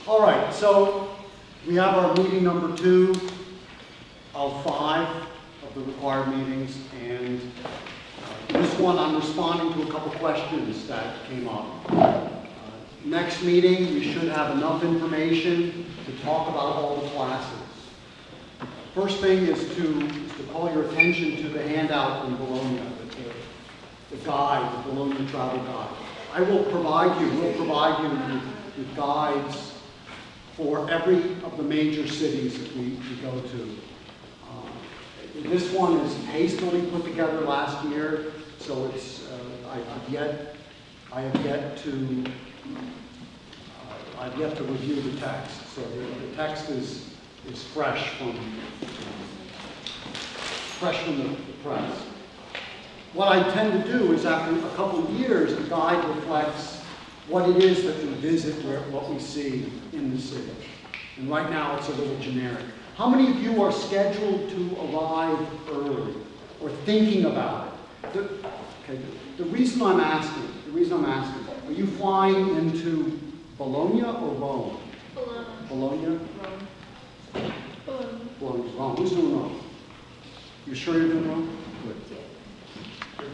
All right, so we have our meeting number 2 of 5 of the required meetings, and this one I'm responding to a couple questions that came up. Next meeting, we should have enough information to talk about all the classes. First thing is to call your attention to the handout from Bologna, the guide, the Bologna travel guide. We'll provide you with guides for every of the major cities that we go to. This one is hastily put together last year, so it's I have yet to review the text. So the text is fresh from the press. What I tend to do is, after a couple of years, the guide reflects what it is that we visit, what we see in the city. And right now it's a little generic. How many of you are scheduled to arrive early or thinking about it? The reason I'm asking, are you flying into Bologna or Rome? Bologna? Bologna. Rome. Who's doing Rome? You sure you're doing Rome?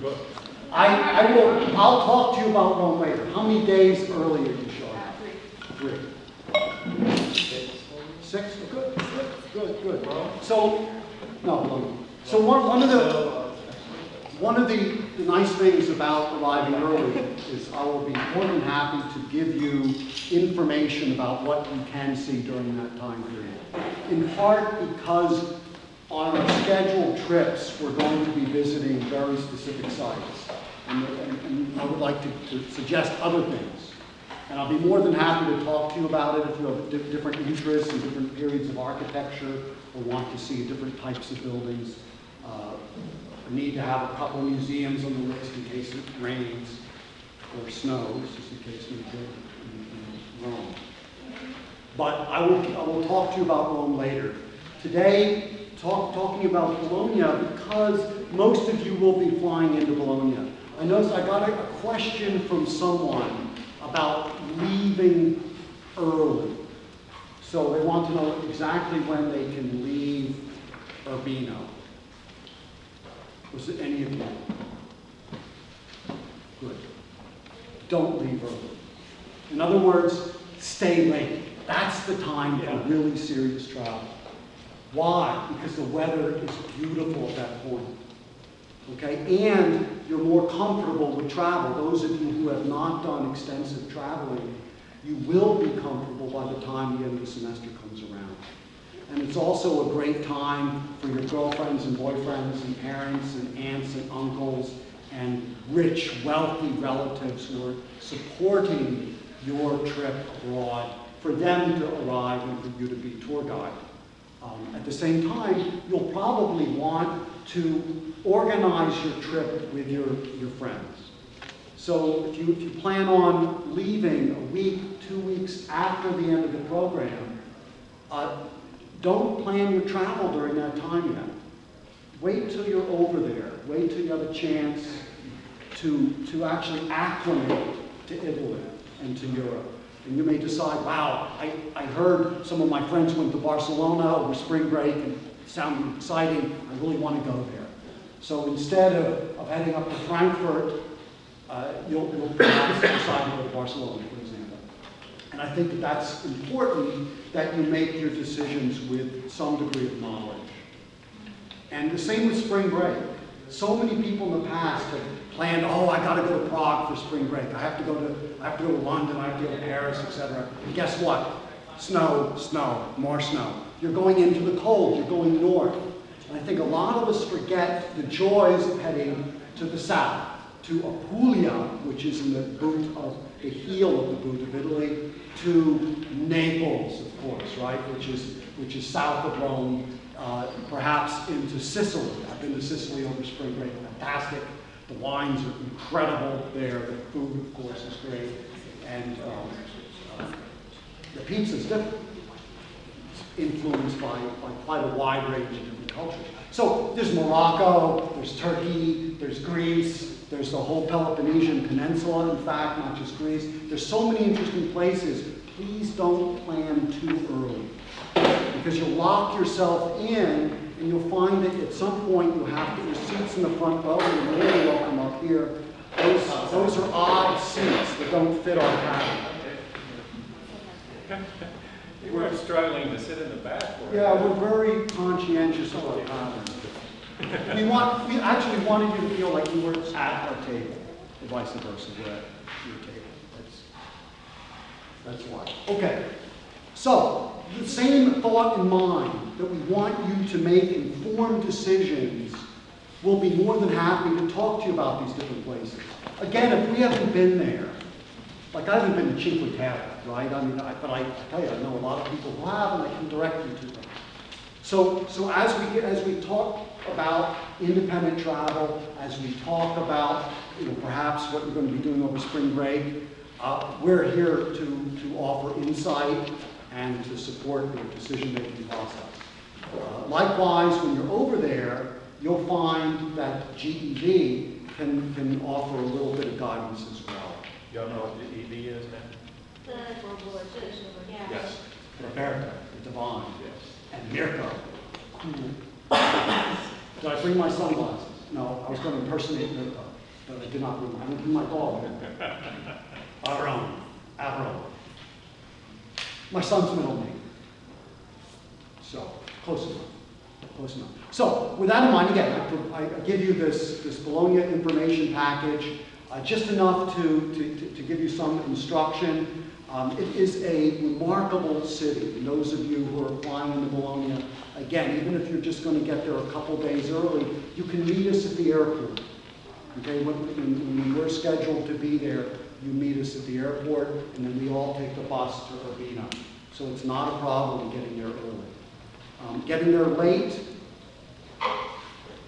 Good. I'll talk to you about Rome later. How many days early are you showing up? 3. 6? Good. So, no. So one of the nice things about arriving early is I will be more than happy to give you information about what you can see during that time period. In part because on our scheduled trips, we're going to be visiting very specific sites. And I would like to suggest other things. And I'll be more than happy to talk to you about it if you have different interests in different periods of architecture or want to see different types of buildings. I need to have a couple museums on the list in case it rains or snows, just in case we do in Rome. But I will talk to you about Rome later. Today, talking about Bologna, because most of you will be flying into Bologna. I noticed I got a question from someone about leaving early. So they want to know exactly when they can leave Urbino. Was it any of you? Good. Don't leave early. In other words, stay late. That's the time for really serious travel. Why? Because the weather is beautiful at that point. Okay? And you're more comfortable with travel. Those of you who have not done extensive traveling, you will be comfortable by the time the end of the semester comes around. And it's also a great time for your girlfriends and boyfriends and parents and aunts and uncles and rich, wealthy relatives who are supporting your trip abroad, for them to arrive and for you to be tour guide. At the same time, you'll probably want to organize your trip with your friends. So if you plan on leaving a week, 2 weeks after the end of the program, don't plan your travel during that time yet. Wait till you're over there. Wait till you have a chance to actually acclimate to Italy and to Europe. And you may decide, wow, I heard some of my friends went to Barcelona over spring break and it sounded exciting. I really want to go there. So instead of heading up to Frankfurt, you'll perhaps decide to go to Barcelona, for example. And I think that's important that you make your decisions with some degree of knowledge. And the same with spring break. So many people in the past have planned, I got to go to Prague for spring break. I have to go to London, I have to go to Paris, etc. And guess what? Snow, more snow. You're going into the cold, you're going north. And I think a lot of us forget the joys of heading to the south, to Apulia, which is in the heel of the boot of Italy, to Naples, of course, right, which is south of Rome, perhaps into Sicily. I've been to Sicily over spring break, fantastic. The wines are incredible there. The food, of course, is great. And the pizza is different. It's influenced by quite a wide range of different cultures. So there's Morocco, there's Turkey, there's Greece, there's the whole Peloponnesian Peninsula, in fact, not just Greece. There's so many interesting places. please don't plan too early, because you'll lock yourself in, and you'll find that at some point you'll have to get your seats in the front row, and you're more than welcome up here. Those are odd seats that don't fit our pattern. You weren't struggling to sit in the back for it. Yeah, we're very conscientious of our pattern. We actually wanted you to feel like you were at our table, or vice versa, we're at your table. That's why. Okay, so the same thought in mind that we want you to make informed decisions, we'll be more than happy to talk to you about these different places. Again, if we haven't been there, like I haven't been to Cinque Terre, right? I mean, but I tell you, I know a lot of people who have, and I can direct you to them. So as we talk about independent travel, as we talk about perhaps what you're going to be doing over spring break, we're here to offer insight and to support your decision-making process. Likewise, when you're over there, you'll find that GED can offer a little bit of guidance as well. Y'all know what the ED is now? Yes. Roberta, Devon, Yes. and Mirko. Did I bring my sunglasses? No, I was going to impersonate Mirko, but I did not bring them. I didn't bring my dog. Avron. My son's middle name. So, close enough. Close enough. So, with that in mind, again, I give you this Bologna information package, just enough to give you some instruction. It is a remarkable city. And those of you who are flying into Bologna, again, even if you're just going to get there a couple days early, you can meet us at the airport. Okay, when we're scheduled to be there, you meet us at the airport, and then we all take the bus to Urbino. So it's not a problem getting there early. Getting there late,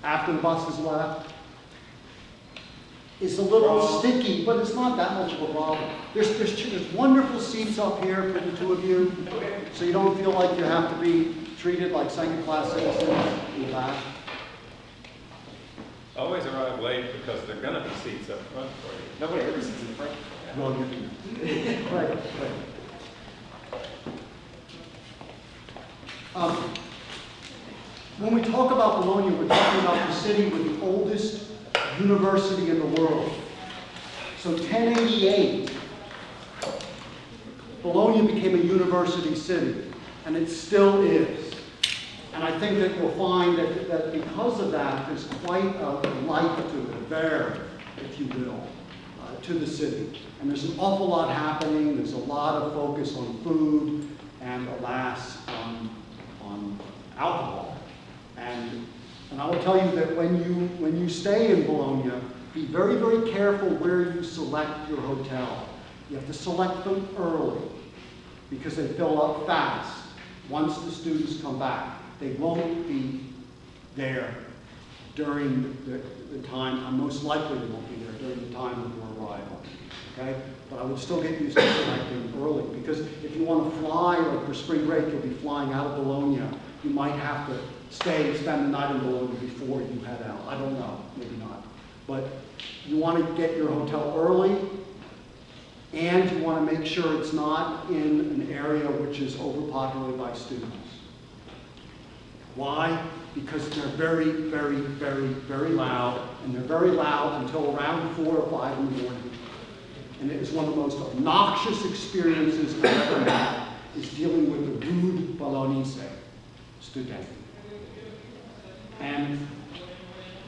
after the bus has left, is a little sticky, but it's not that much of a problem. There's wonderful seats up here for the two of you, so you don't feel like you have to be treated like second-class citizens in the back. Always arrive late because there are going to be seats up front for you. Nobody ever sits in the front. Well, right. When we talk about Bologna, we're talking about the city with the oldest university in the world. So 1088, Bologna became a university city, and it still is. And I think that you'll find that because of that, there's quite a life to it, a verve, if you will, to the city. And there's an awful lot happening. There's a lot of focus on food and, alas, on alcohol. And I will tell you that when you stay in Bologna, be very, very careful where you select your hotel. You have to select them early because they fill up fast once the students come back. They won't be there during the time, and most likely they won't be there during the time of your arrival. Okay? But I would still get used to selecting early, because if you want to fly, like for spring break, you'll be flying out of Bologna. You might have to spend the night in Bologna before you head out. I don't know, maybe not. But you want to get your hotel early, and you want to make sure it's not in an area which is overpopulated by students. Why? Because they're very, very, very, very loud, and they're very loud until around 4 or 5 in the morning. And it is one of the most obnoxious experiences I've ever had, is dealing with the rude Bolognese student. And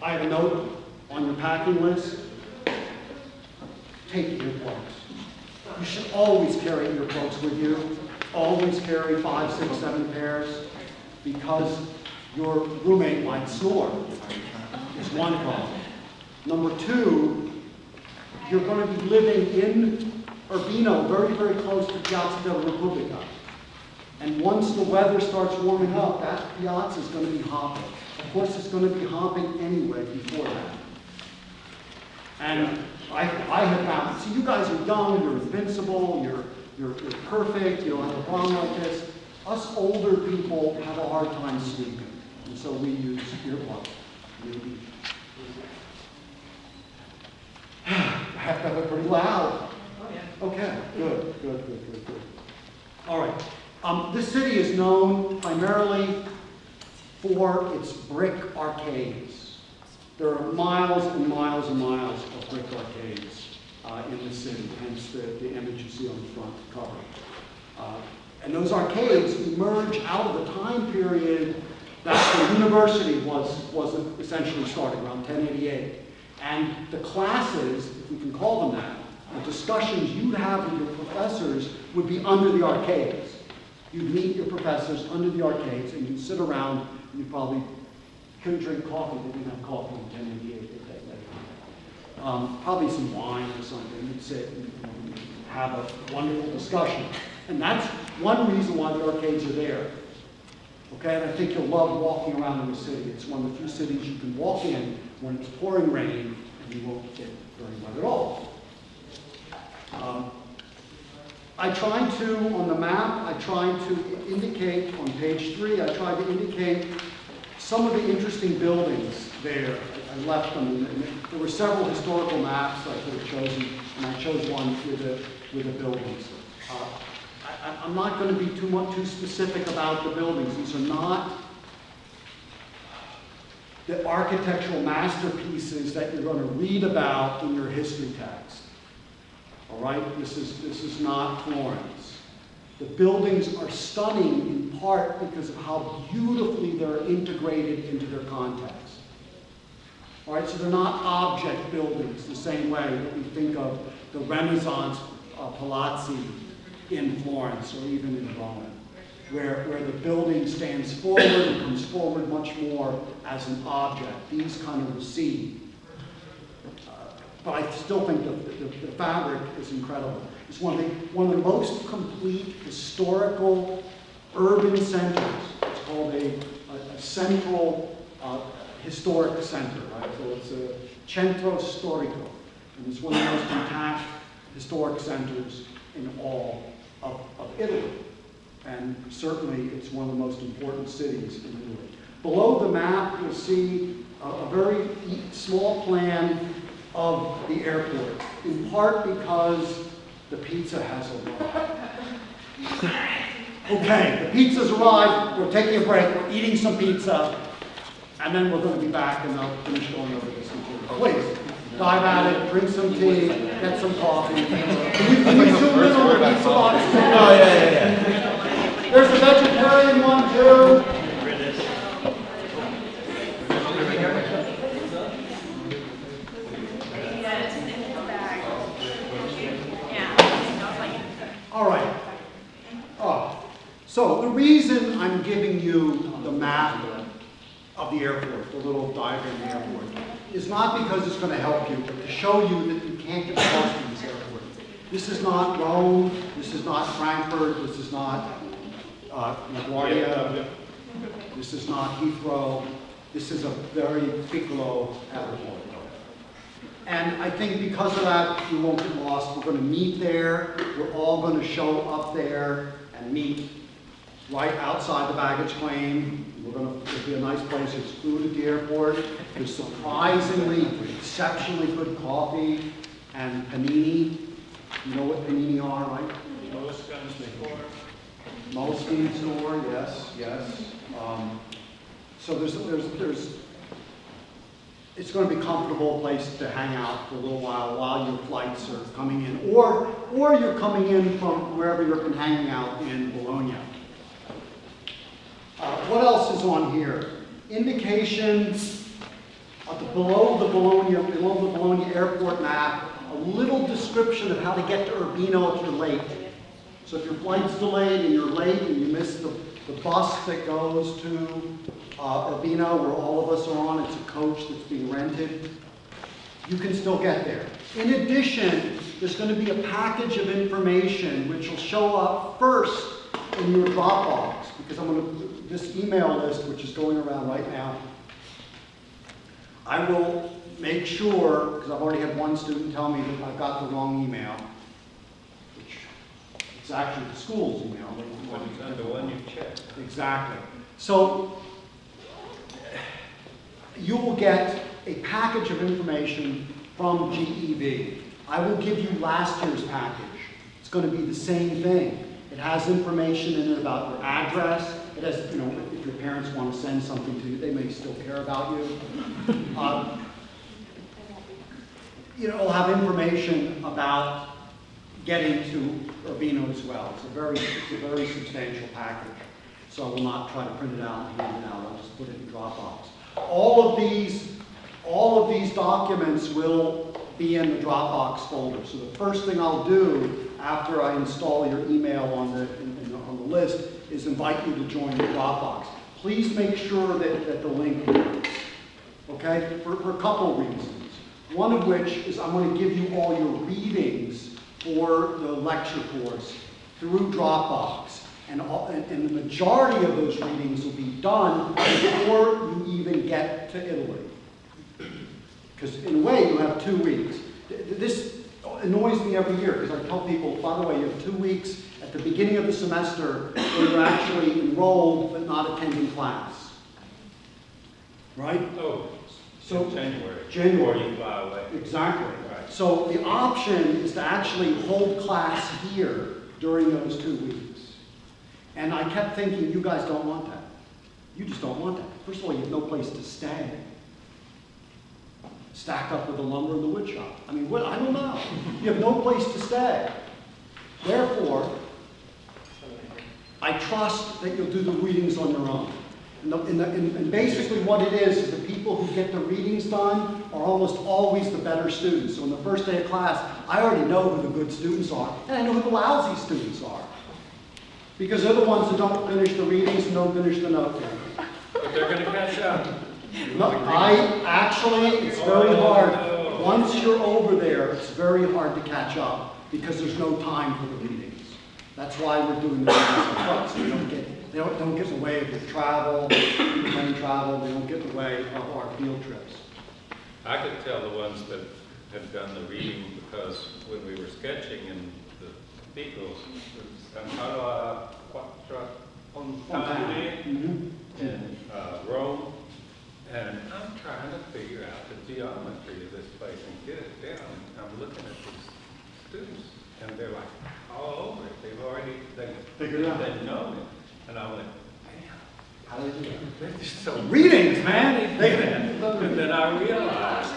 I have a note on your packing list: take earplugs. You should always carry earplugs with you. Always carry 5, 6, 7 pairs, because your roommate might snore. Is one problem. Number 2, you're going to be living in Urbino, very, very close to Piazza della Repubblica. And once the weather starts warming up, that piazza is going to be hopping. Of course, it's going to be hopping anyway before that. And I have found, see, you guys are young, you're invincible, you're perfect, you don't have a problem like this. Us older people have a hard time sleeping, and so we use earplugs. Maybe. I have to have it pretty loud. Oh, yeah. Okay, good. All right. This city is known primarily for its brick arcades. There are miles and miles and miles of brick arcades in the city, hence the image you see on the front cover. And those arcades emerge out of the time period that the university was essentially started, around 1088. And the classes, if we can call them that, the discussions you'd have with your professors would be under the arcades. You'd meet your professors under the arcades, and you'd sit around, and you probably couldn't drink coffee. They didn't have coffee in 1088, did they? Probably some wine or something. You'd sit and have a wonderful discussion. And that's one reason why the arcades are there. Okay, and I think you'll love walking around in the city. It's one of the few cities you can walk in when it's pouring rain, and you won't get very wet at all. I tried to, on the map, I tried to indicate, on page 3, I tried to indicate some of the interesting buildings there. I left them, and there were several historical maps I could have chosen, and I chose one with the buildings. I'm not going to be too specific about the buildings. These are not the architectural masterpieces that you're going to read about in your history text. All right, this is not Florence. The buildings are stunning in part because of how beautifully they're integrated into their context. All right, so they're not object buildings the same way that we think of the Renaissance palazzi in Florence or even in Rome, where the building stands forward and comes forward much more as an object. These kind of recede. But I still think the fabric is incredible. It's one of the most complete historical urban centers. It's called a central historic center, right? So it's a centro storico, and it's one of the most intact historic centers in all of Italy. And certainly it's one of the most important cities in Italy. Below the map, you'll see a very small plan of the airport, in part because the pizza has arrived. Okay, the pizza's arrived, we're taking a break, we're eating some pizza, and then we're going to be back and I'll finish going over this material. Please, dive at it, drink some tea, get some coffee. Can you zoom in on the pizza box? Oh, yeah. There's a vegetarian one too. All right. So the reason I'm giving you the map of the airport, the little diagram of the airport, is not because it's going to help you, but to show you that you can't get lost in this airport. This is not Rome. This is not Frankfurt. This is not LaGuardia. This is not Heathrow. This is a very piccolo airport. And I think because of that, we won't get lost. We're going to meet there. We're all going to show up there and meet right outside the baggage claim. It'll be a nice place. There's food at the airport. There's surprisingly, exceptionally good coffee and panini. You know what panini are, right? Moleskine store, yes. So there's it's going to be a comfortable place to hang out for a little while your flights are coming in, or you're coming in from wherever you're hanging out in Bologna. What else is on here? Indications below the Bologna airport map, a little description of how to get to Urbino if you're late. So if your flight's delayed and you're late and you miss the bus that goes to Urbino, where all of us are on, it's a coach that's being rented, you can still get there. In addition, there's going to be a package of information which will show up first in your Dropbox, because this email list, which is going around right now, I will make sure, because I've already had one student tell me that I've got the wrong email, which it's actually the school's email. The one you checked. Exactly. So you will get a package of information from GEV. I will give you last year's package. It's going to be the same thing. It has information in it about your address. It has, you know, if your parents want to send something to you, they may still care about you. You know, it'll have information about getting to Urbino as well. It's a very substantial package. So I will not try to print it out and hand it out. I'll just put it in Dropbox. All of these documents will be in the Dropbox folder. So the first thing I'll do after I install your email on the list is invite you to join the Dropbox. Please make sure that the link works, okay? For a couple of reasons. One of which is I'm going to give you all your readings for the lecture course through Dropbox. And the majority of those readings will be done before you even get to Italy. Because in a way, you have 2 weeks. This annoys me every year because I tell people, by the way, you have 2 weeks at the beginning of the semester where you're actually enrolled but not attending class. Right? Oh, So January. January. Before you fly away. Exactly. Right. So the option is to actually hold class here during those 2 weeks. And I kept thinking, you guys don't want that. You just don't want that. First of all, you have no place to stay. Stack up with the lumber in the wood shop. I mean, what? I don't know. You have no place to stay. Therefore, I trust that you'll do the readings on your own. And basically what it is the people who get the readings done are almost always the better students. So on the first day of class, I already know who the good students are, and I know who the lousy students are. Because they're the ones who don't finish the readings and don't finish the note taking. But they're going to catch up. No, it's very hard. Once you're over there, it's very hard to catch up because there's no time for the readings. That's why we're doing the readings up front, so they don't get in the way of your travel, plane travel, they don't get in the way of our field trips. I could tell the ones that have done the reading because when we were sketching in the cathedrals, San Carlo Quattro Fontane in Rome, and I'm trying to figure out the geometry of this place and get it down. I'm looking at these students, and they're like all over it. They've Figured it out. They've known it, and I went, How do they do that? they're just so Readings, man! and then I realized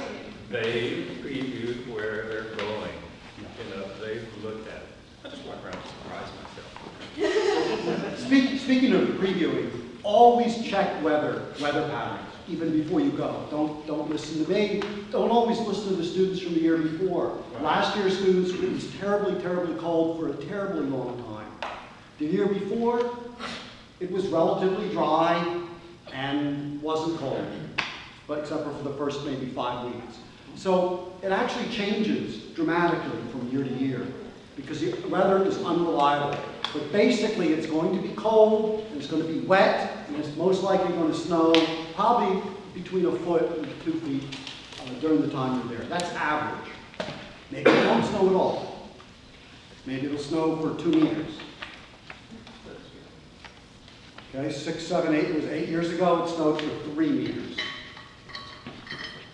they previewed where they're going. You know, they've looked at it. I just walk around and surprise myself. Speaking of previewing, always check weather patterns, even before you go. Don't listen to me. Don't always listen to the students from the year before. Right. Last year's students, it was terribly, terribly cold for a terribly long time. The year before, it was relatively dry and wasn't cold, but except for the first maybe 5 weeks. So it actually changes dramatically from year to year because the weather is unreliable. But basically, it's going to be cold, and it's going to be wet, and it's most likely going to snow, probably between 1 foot and 2 feet during the time you're there. That's average. Maybe it won't snow at all. Maybe it'll snow for 2 meters. Okay, 6, 7, 8, it was 8 years ago, it snowed for 3 meters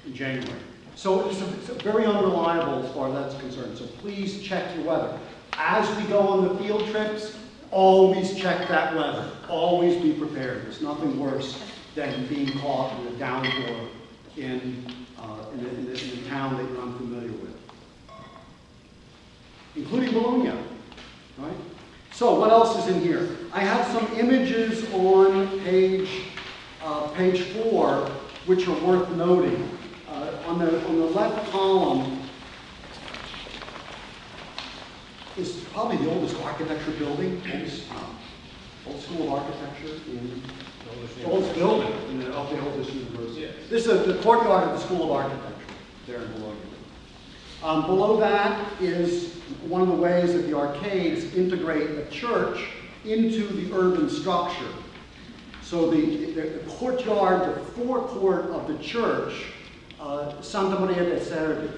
in January. So it's very unreliable as far as that's concerned. So please check your weather. As we go on the field trips, always check that weather. Always be prepared. There's nothing worse than being caught in a downpour in a town that you're unfamiliar with, including Bologna, right? So what else is in here? I have some images on page 4, which are worth noting. On the left column is probably the oldest architecture building, old school of architecture in the oldest building of the oldest university. Yes. This is the courtyard of the School of Architecture there in Bologna. Below that is one of the ways that the arcades integrate a church into the urban structure. So the courtyard, the forecourt of the church, Santa Maria de Servi,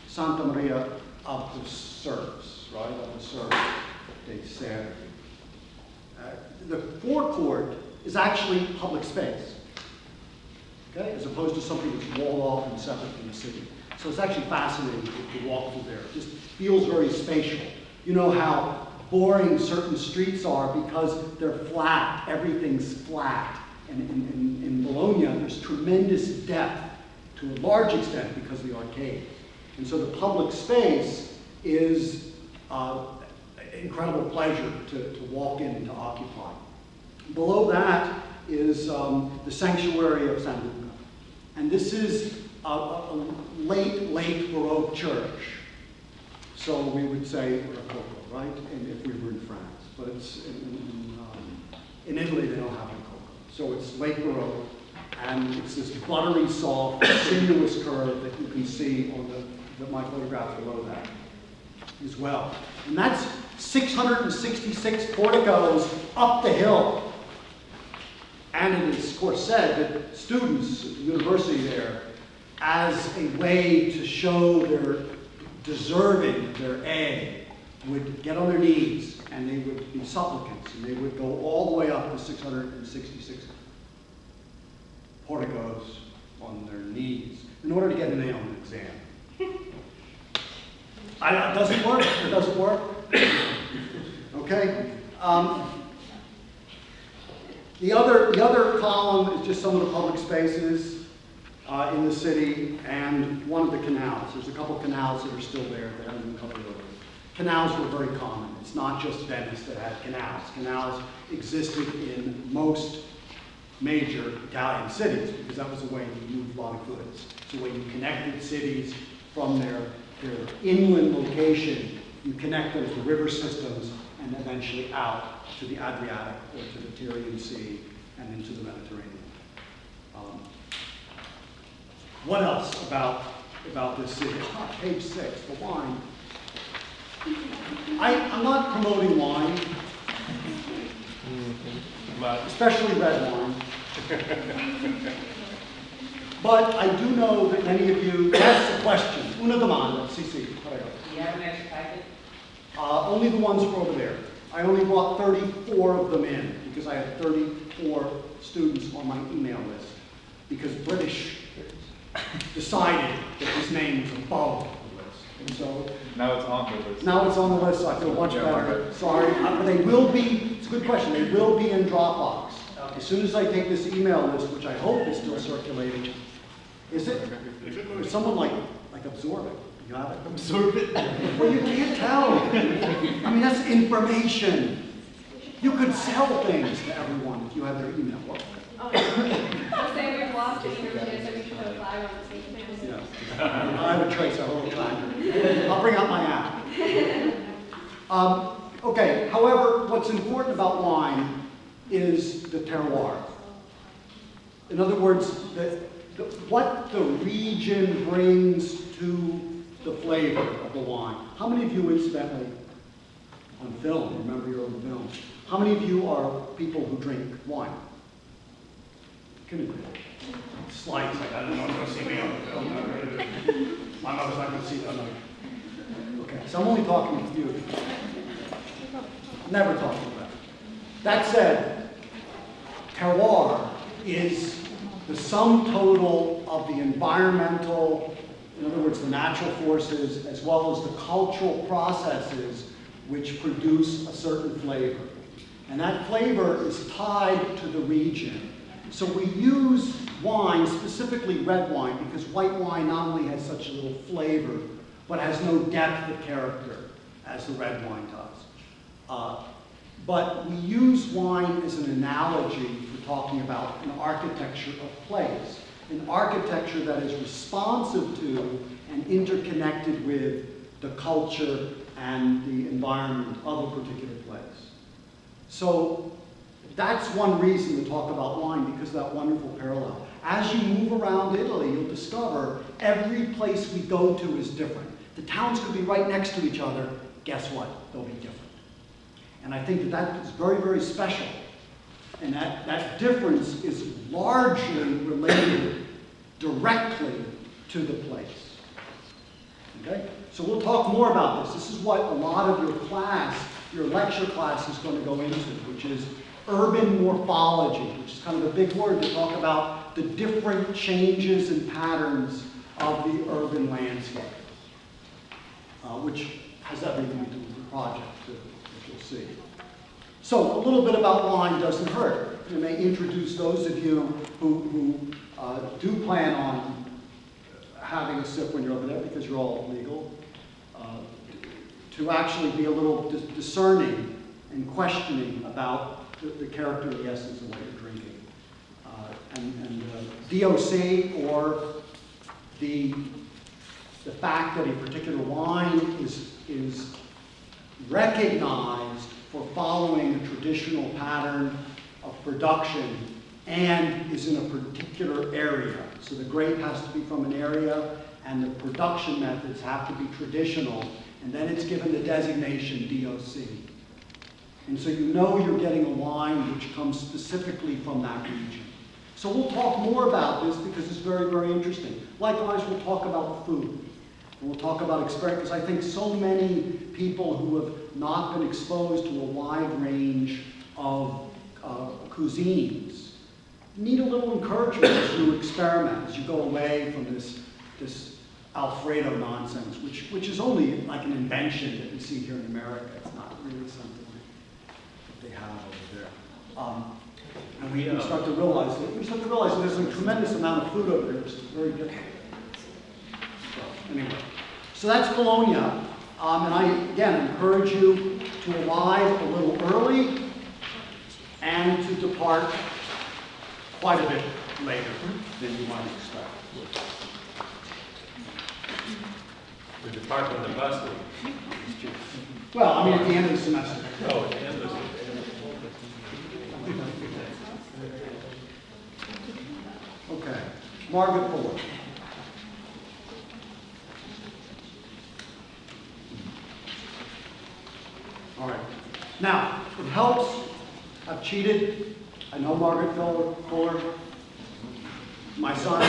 Santa Maria of the Serfs, right? Of the Serfs de Servi. The forecourt is actually public space, okay? As opposed to something that's walled off and separate from the city. So it's actually fascinating to walk through there. It just feels very spatial. You know how boring certain streets are because they're flat, everything's flat. And in Bologna, there's tremendous depth to a large extent because of the arcade. And so the public space is incredible pleasure to walk in and to occupy. Below that is the sanctuary of San Luca. And this is a late Baroque church. So we would say Rococo, right? And if we were in France. But it's in Italy, they don't have Rococo. So it's late Baroque, and it's this buttery soft, sinuous curve that you can see on my photograph below that as well. And that's 666 porticos up the hill. And it is, of course, said that students at the university there, as a way to show their deserving their A, would get on their knees and they would be supplicants, and they would go all the way up to 666 porticos on their knees in order to get an A on an exam. It doesn't work. It doesn't work. Okay. The other column is just some of the public spaces in the city and one of the canals. There's a couple canals that are still there that haven't been covered over. Canals were very common. It's not just Venice that had canals. Canals existed in most major Italian cities because that was a way you moved a lot of goods. It's a way you connected cities from their inland location. You connect them to river systems and eventually out to the Adriatic or to the Tyrrhenian Sea and into the Mediterranean. What else about this city? Page 6, the wine. I'm not promoting wine, especially red wine. But I do know that many of you asked a question. Una domanda, sì, prego. Do you have an extra packet? Only the ones that were over there. I only brought 34 of them in because I had 34 students on my email list because British decided that his name was above the list. And so Now it's on the list. now it's on the list, so I feel much better. Sorry, but they will be, it's a good question, they will be in Dropbox. As soon as I take this email list, which I hope is still circulating, is it? Or someone like absorb it. You have it? Absorb it? Well, you can't tell. I mean, that's information. You could sell things to everyone if you had their email. I'll say we've lost it either way, so we should put a flag on the station. Yeah. I have a trace, a whole tracker. I'll bring out my app. Okay, however, what's important about wine is the terroir. In other words, what the region brings to the flavor of the wine. How many of you incidentally, on film, remember your own film, how many of you are people who drink wine? Slides like, I don't know, going to see me on the film. My mother's not going to see it. Okay, so I'm only talking to you. Never talking about it. That said, terroir is the sum total of the environmental, in other words, the natural forces, as well as the cultural processes which produce a certain flavor. And that flavor is tied to the region. So we use wine, specifically red wine, because white wine not only has such a little flavor, but has no depth of character as the red wine does. But we use wine as an analogy for talking about an architecture of place, an architecture that is responsive to and interconnected with the culture and the environment of a particular place. So that's one reason to talk about wine, because of that wonderful parallel. As you move around Italy, you'll discover every place we go to is different. The towns could be right next to each other. Guess what? They'll be different. And I think that is very, very special. And that difference is largely related directly to the place. Okay? So we'll talk more about this. This is what a lot of your class, your lecture class is going to go into, which is urban morphology, which is kind of a big word to talk about the different changes and patterns of the urban landscape, which has everything to do with the project, too, which you'll see. see. So a little bit about wine doesn't hurt. It may introduce those of you who do plan on having a sip when you're over there, because you're all legal, to actually be a little discerning and questioning about the character, the essence of what you're drinking. DOC, or the fact that a particular wine is recognized for following a traditional pattern of production and is in a particular area. So the grape has to be from an area, and the production methods have to be traditional, and then it's given the designation DOC. And so you know you're getting a wine which comes specifically from that region. So we'll talk more about this because it's very, very interesting. Likewise, we'll talk about food. And we'll talk about experience, because I think so many people who have not been exposed to a wide range of cuisines need a little encouragement as you experiment, as you go away from this Alfredo nonsense, which is only like an invention that we see here in America. It's not really something that they have over there. And we start to realize that there's a tremendous amount of food over there. It's very different. So, anyway, so that's Bologna. And I, again, encourage you to arrive a little early and to depart quite a bit later than you might expect. We depart on the bus week. Well, I mean, at the end of the semester. Oh, at the end of the Okay. Margaret Fuller. All right. Now, it helps. I've cheated. I know Margaret Fuller. My son,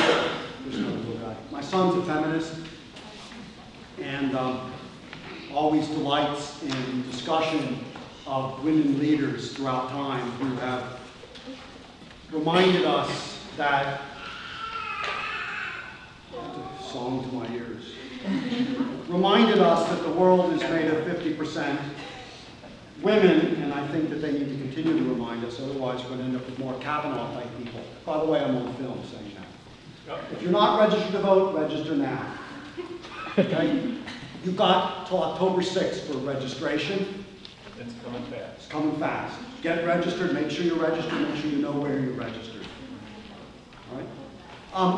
there's another little guy. My son's a feminist, and always delights in discussion of women leaders throughout time who have reminded us that, song to my ears, reminded us that the world is made of 50% women, and I think that they need to continue to remind us, otherwise we're going to end up with more Kavanaugh-type people. By the way, I'm on film saying that. If you're not registered to vote, register now. Okay? You've got till October 6th for registration. It's coming fast. It's coming fast. Get registered, make sure you're registered, make sure you know where you're registered. All right?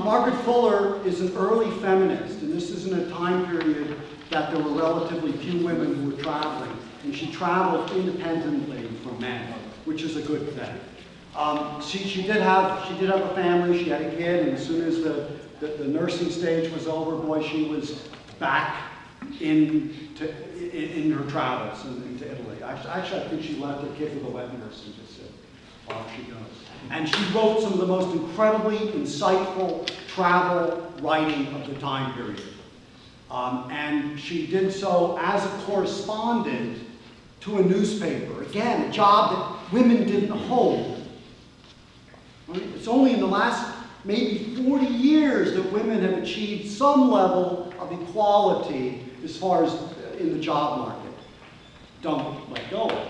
Margaret Fuller is an early feminist, and this is in a time period that there were relatively few women who were traveling, and she traveled independently from men, which is a good thing. She did have a family, she had a kid, and as soon as the nursing stage was over, boy, she was back in her travels into Italy. Actually, I think she left her kid with a wet nurse and just said, off she goes. And she wrote some of the most incredibly insightful travel writing of the time period. And she did so as a correspondent to a newspaper. Again, a job that women didn't hold. Right? It's only in the last maybe 40 years that women have achieved some level of equality as far as in the job market. Don't let go of it.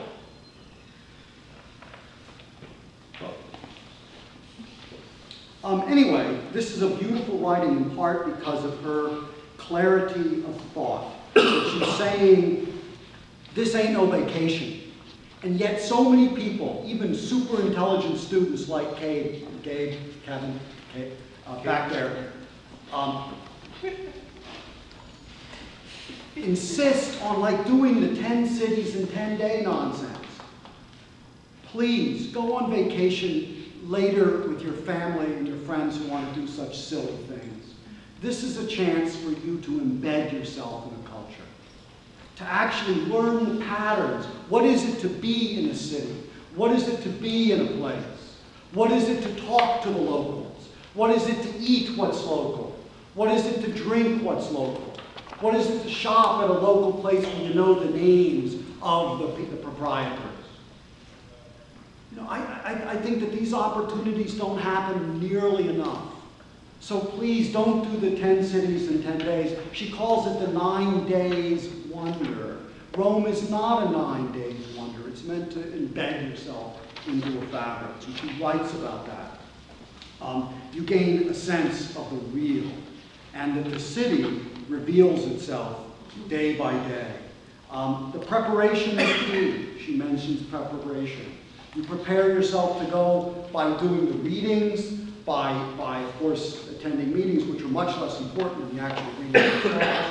Anyway, this is a beautiful writing in part because of her clarity of thought. She's saying, this ain't no vacation. And yet so many people, even super intelligent students like Kevin, back there, insist on like doing the 10 cities in 10-day nonsense. Please go on vacation later with your family and your friends who want to do such silly things. This is a chance for you to embed yourself in a culture, to actually learn the patterns. What is it to be in a city? What is it to be in a place? What is it to talk to the locals? What is it to eat what's local? What is it to drink what's local? What is it to shop at a local place when you know the names of the proprietors? You know, I think that these opportunities don't happen nearly enough. So please don't do the 10 cities in 10 days. She calls it the 9 days wonder. Rome is not a 9 days wonder. meant to embed yourself into a fabric. And she writes about that. You gain a sense of the real, and that the city reveals itself day by day. The preparation is key. She mentions preparation. You prepare yourself to go by doing the readings, by of course, attending meetings, which are much less important than the actual reading themselves.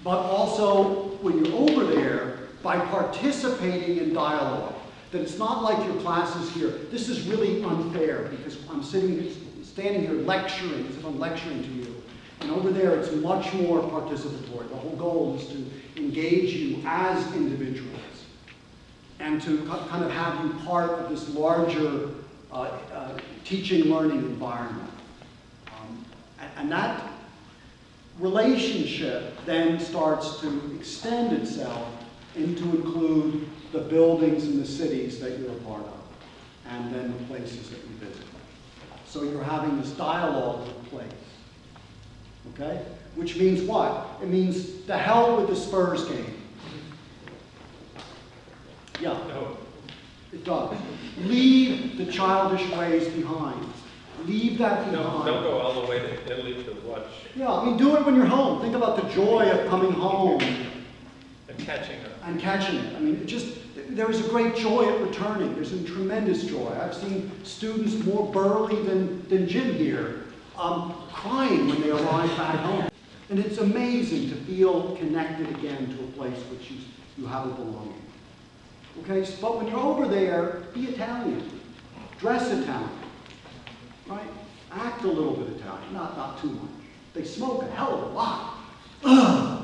But also, when you're over there, by participating in dialogue. That it's not like your classes here. This is really unfair because I'm standing here lecturing, as if I'm lecturing to you. And over there, it's much more participatory. The whole goal is to engage you as individuals and to kind of have you part of this larger teaching, learning environment. And that relationship then starts to extend itself and to include the buildings and the cities that you're a part of, and then the places that you visit. So you're having this dialogue with place, okay? Which means what? It means the hell with the Spurs game. Yeah, No, it does. Leave the childish ways behind. Leave that behind. don't go all the way to Italy to watch Yeah, I mean, do it when you're home. Think about the joy of coming home and catching up. and catching it. I mean, there is a great joy at returning. There's a tremendous joy. I've seen students more burly than Jim here, crying when they arrive back home. And it's amazing to feel connected again to a place which you have a belonging. Okay, but when you're over there, be Italian. Dress Italian. Right? Act a little bit Italian, not too much. They smoke a hell of a lot. Ugh.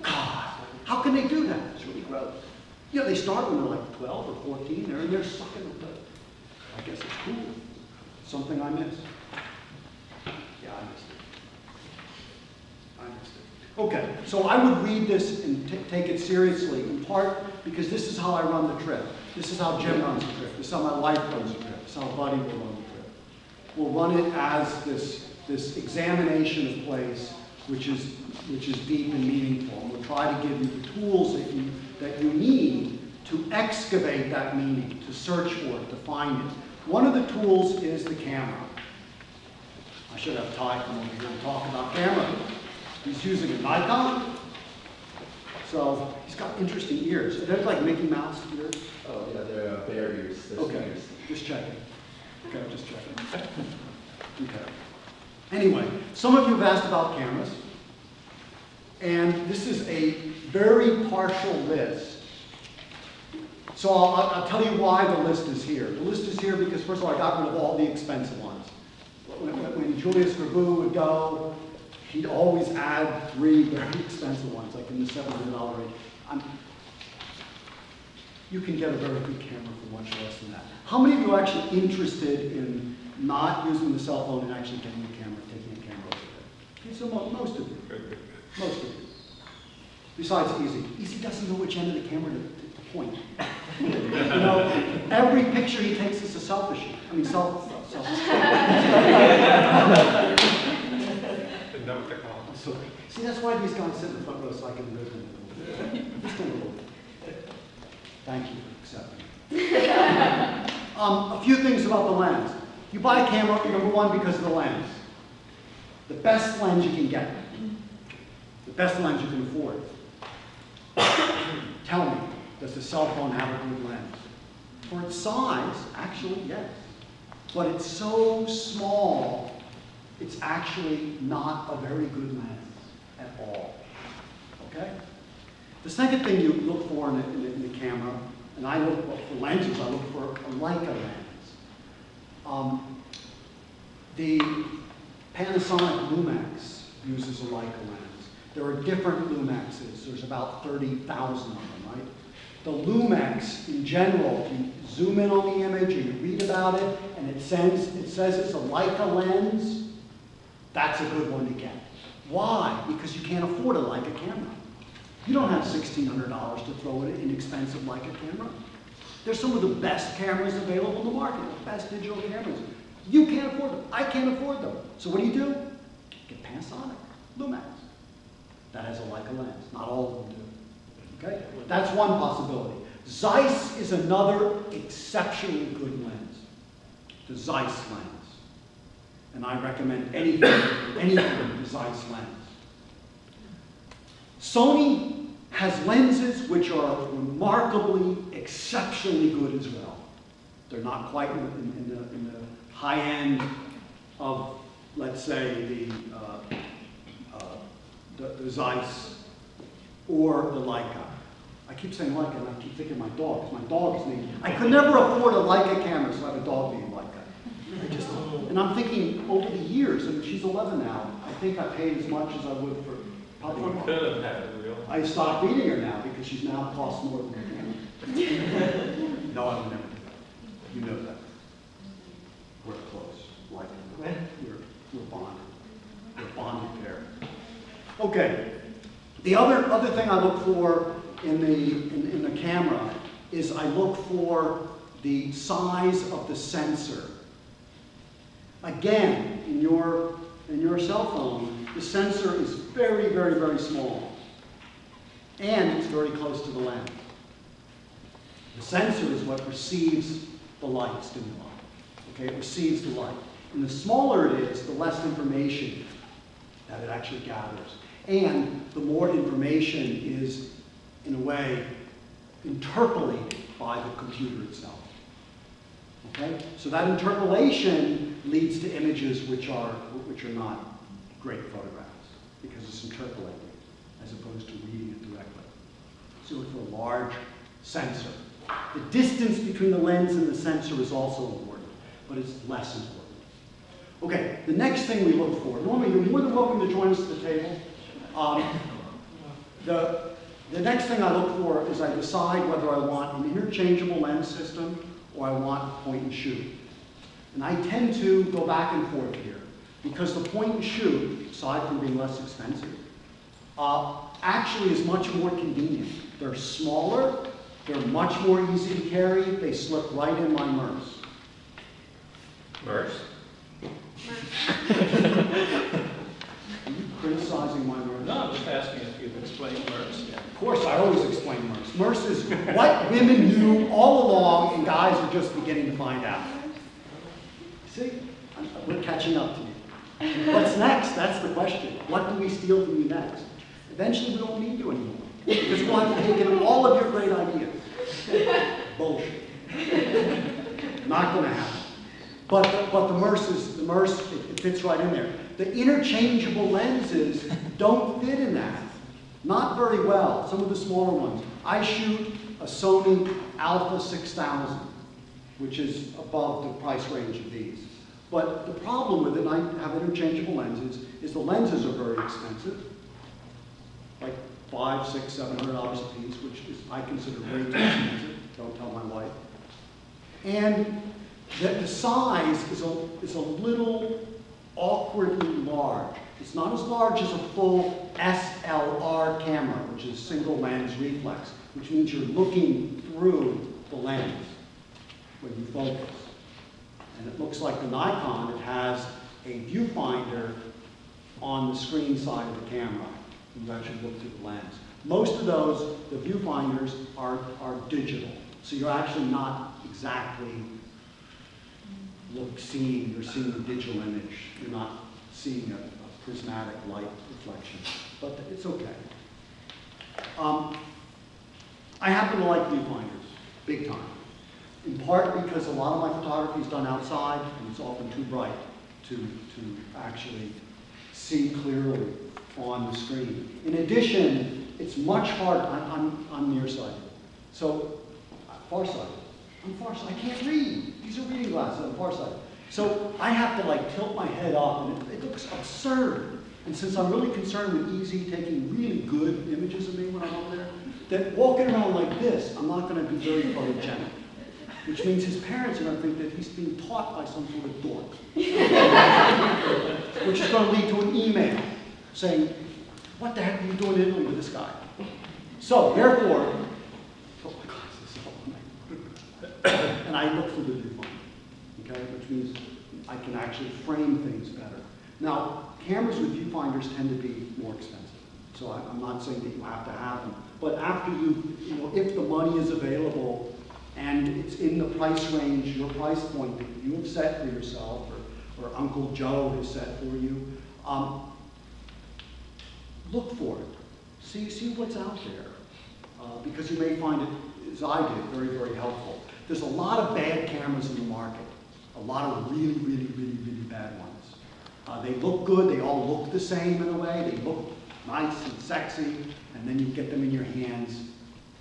God, how can they do that? It's really gross. You know, they start when they're like 12 or 14, they're in there sucking it. I guess it's cool. Something I missed. Yeah, I missed it. Okay, so I would read this and take it seriously, in part because this is how I run the trip. This is how Jim runs the trip. This is how my wife runs the trip. This is how Buddy will run the trip. We'll run it as this examination of place, which is deep and meaningful. And we'll try to give you the tools that you need to excavate that meaning, to search for it, to find it. One of the tools is the camera. I should have Ty come over here and talk about camera. He's using a Nikon. So he's got interesting ears. Are they like Mickey Mouse ears? Oh, yeah, they're bear ears. They're Okay, ears. just checking. Okay, just checking. Okay. Anyway, some of you have asked about cameras. And this is a very partial list. So I'll tell you why the list is here. The list is here because, first of all, I got rid of all the expensive ones. When Julius Grabu would go, he'd always add 3 very expensive ones, like in the $700 range. You can get a very good camera for much less than that. How many of you are actually interested in not using the cell phone and actually getting a camera, taking a camera over there? Okay, so most of you. Most of you. Besides Easy. Easy doesn't know which end of the camera to point. You know, every picture he takes is a selfie shoot. I mean, self. No technology. So, see, that's why these guys sit in the front row so I can live in it. Just a little bit. Thank you for accepting. A few things about the lens. You buy a camera, number one, because of the lens. The best lens you can get. The best lens you can afford. Tell me, does the cell phone have a good lens? For its size, actually, yes. But it's so small, it's actually not a very good lens at all. Okay? The second thing you look for in the camera, and I look for lenses, I look for a Leica lens. The Panasonic Lumix uses a Leica lens. There are different Lumexes. There's about 30,000 of them, right? The Lumix, in general, you zoom in on the image and you read about it, and it says it's a Leica lens. That's a good one to get. Why? Because you can't afford a Leica camera. You don't have $1,600 to throw in an inexpensive Leica camera. There's some of the best cameras available in the market, the best digital cameras. You can't afford them. I can't afford them. So what do? Get Panasonic Lumix. That has a Leica lens. Not all of them do. Okay? That's one possibility. Zeiss is another exceptionally good lens, the Zeiss lens. And I recommend anything the Zeiss lens. Sony has lenses which are remarkably, exceptionally good as well. They're not quite in the high end of, let's say, the Zeiss or the Leica. I keep saying Leica, and I keep thinking of my dog, because my dog is named. I could never afford a Leica camera, so I have a dog named Leica. And I'm thinking, over the years, and she's 11 now, I think I paid as much as I would for probably a We car. could have had it, we all. I stopped feeding her now because she's now cost more than a camera. No, I would never do that. You know that. We're close, like we're bonded. We're a bonded pair. Okay. The other thing I look for in the camera is I look for the size of the sensor. Again, in your cell phone, the sensor is very, very, very small. And it's very close to the lens. The sensor is what receives the light stimuli. Okay, it receives the light. And the smaller it is, the less information that it actually gathers. And the more information is, in a way, interpolated by the computer itself. Okay? So that interpolation leads to images which are not great photographs, because it's interpolated as opposed to reading it directly. So look for a large sensor. The distance between the lens and the sensor is also important, but it's less important. Okay, the next thing we look for, normally you're more than welcome to join us at the table. The next thing I look for is I decide whether I want an interchangeable lens system or I want point and shoot. And I tend to go back and forth here, because the point and shoot, aside from being less expensive, actually is much more convenient. They're smaller, they're much more easy to carry, they slip right in my purse. Merce? Are you criticizing my purse? No, I'm just asking if you've explained MERS. Of course, I always explain MERS. MERS is what women knew all along and guys are just beginning to find out. See, we're catching up to you. What's next? That's the question. What do we steal from you next? Eventually, we won't need you anymore, because we'll have taken all of your great ideas. Bullshit. Not going to happen. But the MERS, it fits right in there. The interchangeable lenses don't fit in that. Not very well, some of the smaller ones. I shoot a Sony Alpha 6000, which is above the price range of these. But the problem with it, and I have interchangeable lenses, is the lenses are very expensive, like $500, $600, $700 a piece, which is, I consider way too expensive. Don't tell my wife. And the size is a little awkwardly large. It's not as large as a full SLR camera, which is single lens reflex, which means you're looking through the lens when you focus. And it looks like the Nikon, it has a viewfinder on the screen side of the camera. You actually look through the lens. Most of those, the viewfinders are digital. So you're actually not exactly seeing the digital image. You're not seeing a prismatic light reflection, but it's okay. I happen to like viewfinders, big time. In part because a lot of my photography is done outside, and it's often too bright to actually see clearly on the screen. In addition, it's much harder. I'm nearsighted, so farsighted. I'm farsighted. I can't read. These are reading glasses. I'm farsighted. So I have to like tilt my head up, and it looks absurd. And since I'm really concerned with EZ taking really good images of me when I'm over there, that walking around like this, I'm not going to be very photogenic. Which means his parents are going to think that he's being taught by some sort of dork. Which is going to lead to an email saying, what the heck are you doing in Italy with this guy? So, therefore, oh my glasses, and I look through the viewfinder, okay? Which means I can actually frame things better. Now, cameras with viewfinders tend to be more expensive. So I'm not saying that you have to have them, But after if the money is available and it's in the price range, your price point that you have set for yourself or Uncle Joe has set for you, look for it. See what's out there. Because you may find it, as I did, very, very helpful. There's a lot of bad cameras in the market. A lot of really, really, really, really bad ones. They look good, they all look the same in a way. They look nice and sexy, and then you get them in your hands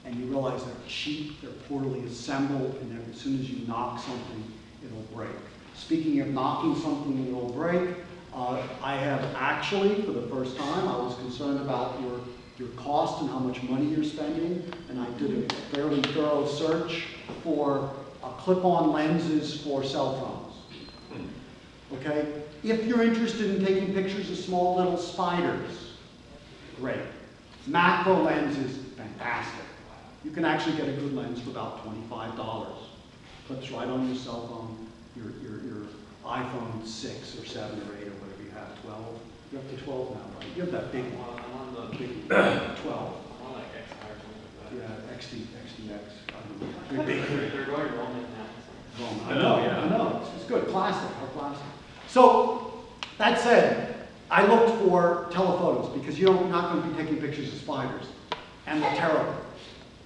and you realize they're cheap, they're poorly assembled, and then as soon as you knock something, it'll break. Speaking of knocking something and it'll break, I have actually, for the first time, I was concerned about your cost and how much money you're spending, and I did a fairly thorough search for clip-on lenses for cell phones. Okay? If you're interested in taking pictures of small little spiders, great. Macro lenses, fantastic. You can actually get a good lens for about $25. Clips right on your cell phone, your iPhone 6 or 7 or 8 or whatever you have, 12. You're up to 12 now, right? You have that big one. I'm on the Big 12. I'm on like X or something like that. Yeah, XDX. I don't know. They're going wrong now. I know. It's good, classic, how classic. So, that said, I looked for telephotos because you're not going to be taking pictures of spiders. And they're terrible.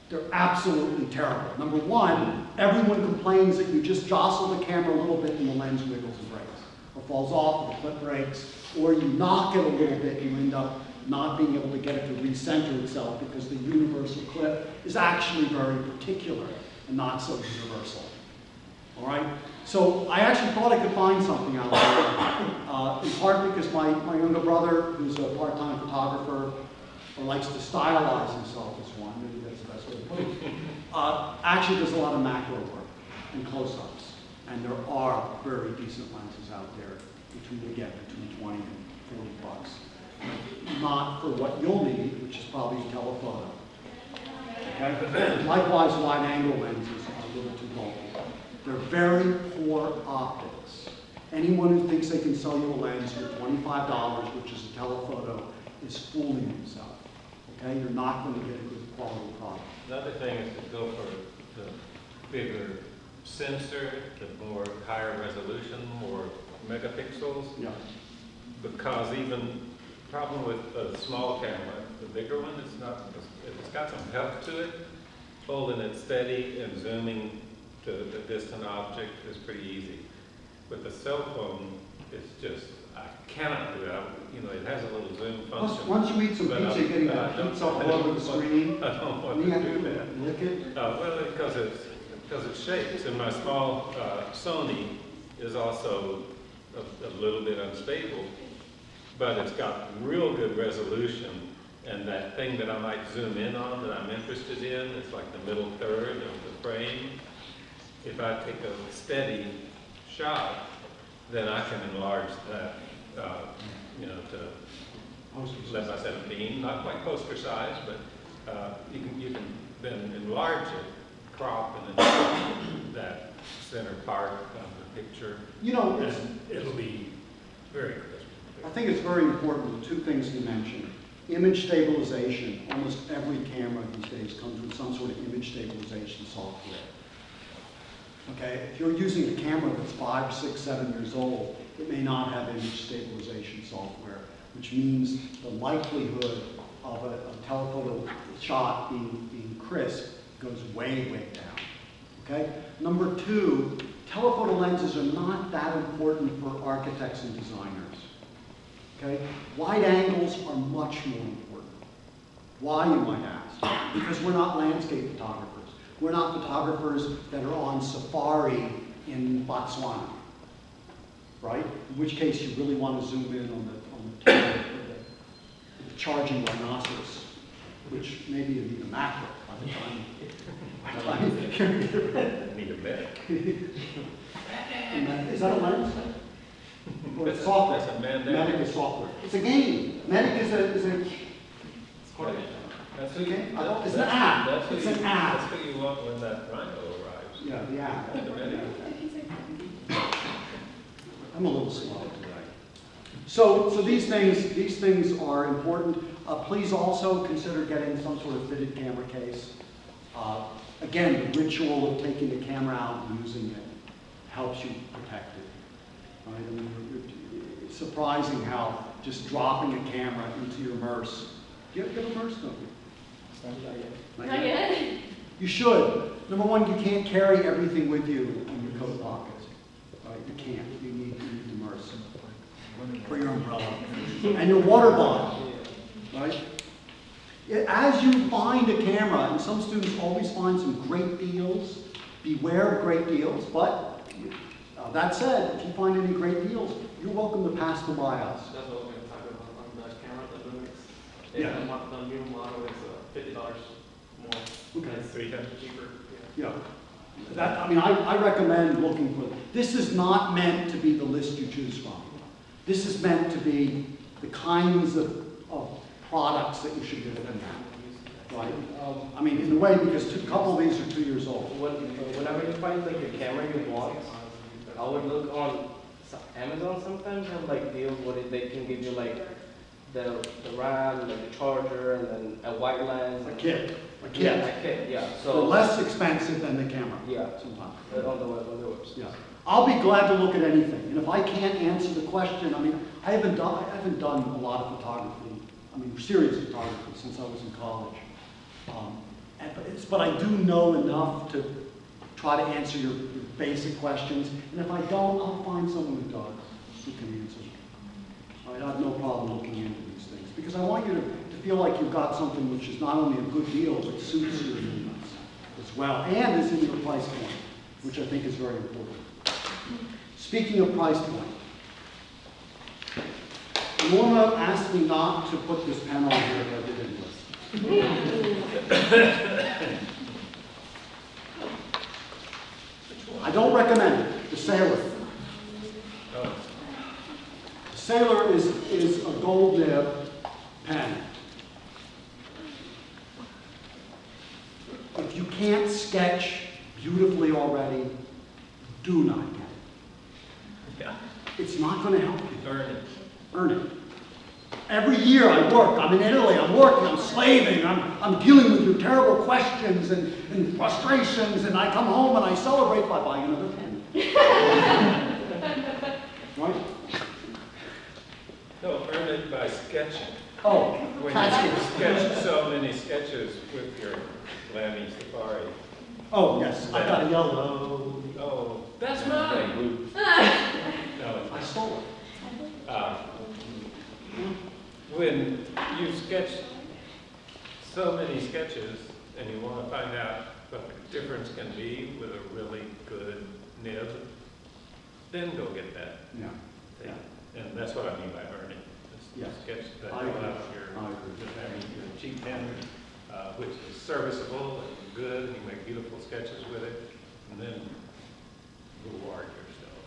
They're absolutely terrible. Number one, everyone complains that you just jostle the camera a little bit and the lens wiggles and breaks. Or falls off, or the clip breaks, or you knock it a little bit and you end up not being able to get it to recenter itself because the universal clip is actually very particular and not so universal. All right? So I actually thought I could find something out there, in part because my younger brother, who's a part-time photographer, or likes to stylize himself as one, maybe that's the best way to put it, actually does a lot of macro work and close-ups. And there are very decent lenses out there, which we will get between 20 and 40 bucks. Not for what you'll need, which is probably a telephoto. Okay? Likewise, wide-angle lenses are a little too bulky. They're very poor optics. Anyone who thinks they can sell you a lens for $25, which is a telephoto, is fooling himself. Okay? You're not going to get a good quality product. Another thing is to go for the bigger sensor, the more higher resolution, more megapixels. Yeah. Because even problem with a small camera, the bigger one, it's got some heft to it. Holding it steady and zooming to the distant object is pretty easy. With the cell phone, it's just, I cannot do it. It has a little zoom function. Once you eat some but pizza, you're getting that pizza all over the screen. I don't want You to have do to that. lick it. Well, because it shakes, and my small Sony is also a little bit unstable, but it's got real good resolution, and that thing that I might zoom in on that I'm interested in, it's like the middle third of the frame. If I take a steady shot, then I can enlarge that, to 11 by 17, not quite poster size, but you can then enlarge it, crop, and then that center part of the picture. And it'll be very crisp. I think it's very important, the two things you mentioned. Image stabilization. Almost every camera these days comes with some sort of image stabilization software. Okay, if you're using a camera that's 5, 6, 7 years old, it may not have image stabilization software, which means the likelihood of a telephoto shot being crisp goes way, way down. Okay? Number two, telephoto lenses are not that important for architects and designers. Okay? Wide angles are much more important. Why, you might ask? Because we're not landscape photographers. We're not photographers that are on safari in Botswana, right? In which case you really want to zoom in on the charging rhinoceros, which maybe you need a macro by the time. Need a medic. Is that a lens? Or it's software? That's a Medic. Medic is software. It's a game. Medic is a It's quite That's It's who you, okay. It's an app. That's who It's you, an app. that's who you want when that rhino arrives. Yeah, the app. The medic. I'm a little slow today. So these things are important. Please also consider getting some sort of fitted camera case. Again, the ritual of taking the camera out and using it helps you protect it. Right? I mean, it's surprising how just dropping a camera into your MERS. Do you have a MERS, don't you? Not yet. You should. Number one, you can't carry everything with you in your coat pockets. Right? You can't. You need the MERS for your umbrella and your water bottle. Right? As you find a camera, and some students always find some great deals, beware of great deals, but that said, if you find any great deals, you're welcome to pass them by us. That's what we're gonna talk about on the camera, the Lumix. Yeah. The new model is $50 more. Okay. It's 300 cheaper. Yeah. That, I mean, I recommend looking for, this is not meant to be the list you choose from. This is meant to be the kinds of products that you should be looking at, right? I mean, in a way, because a couple of these are 2 years old. Whenever you find like a camera you want, I would look on Amazon sometimes have like deals where they can give you like the RAM, like the charger, and then a white lens. A kit. Yeah, a kit, yeah. So So less expensive than the camera. Yeah. Sometimes. on the website. Yeah. I'll be glad to look at anything. And if I can't answer the question, I mean, I haven't done a lot of photography. I mean, serious photography since I was in college. But I do know enough to try to answer your basic questions. And if I don't, I'll find someone who does, who can answer. I have no problem looking into these things. Because I want you to feel like you've got something which is not only a good deal, but suits your needs as well. And is in your price point, which I think is very important. Speaking of price point, Norma asked me not to put this pen on here, but I did anyway. I don't recommend it. The Sailor. Oh, Sailor is a gold nib pen. If you can't sketch beautifully already, do not get it. yeah, It's not going to help you. earn it. Earn it. Every year I work, I'm in Italy, I'm working, I'm slaving, I'm dealing with your terrible questions and frustrations, and I come home and I celebrate by buying another pen. Right? No, earn it by sketching. Oh, When that's you good. sketch so many sketches with your Lamy Safari. Oh, yes, I got a yellow. Oh, that's mine. No, I stole it. when you sketch so many sketches and you want to find out what the difference can be with a really good nib, then go get that Yeah. thing. And that's what I mean by earning. Yes. Sketch that I will agree. have I agree. your cheap pen, which is serviceable and good, and you make beautiful sketches with it, and then reward yourself.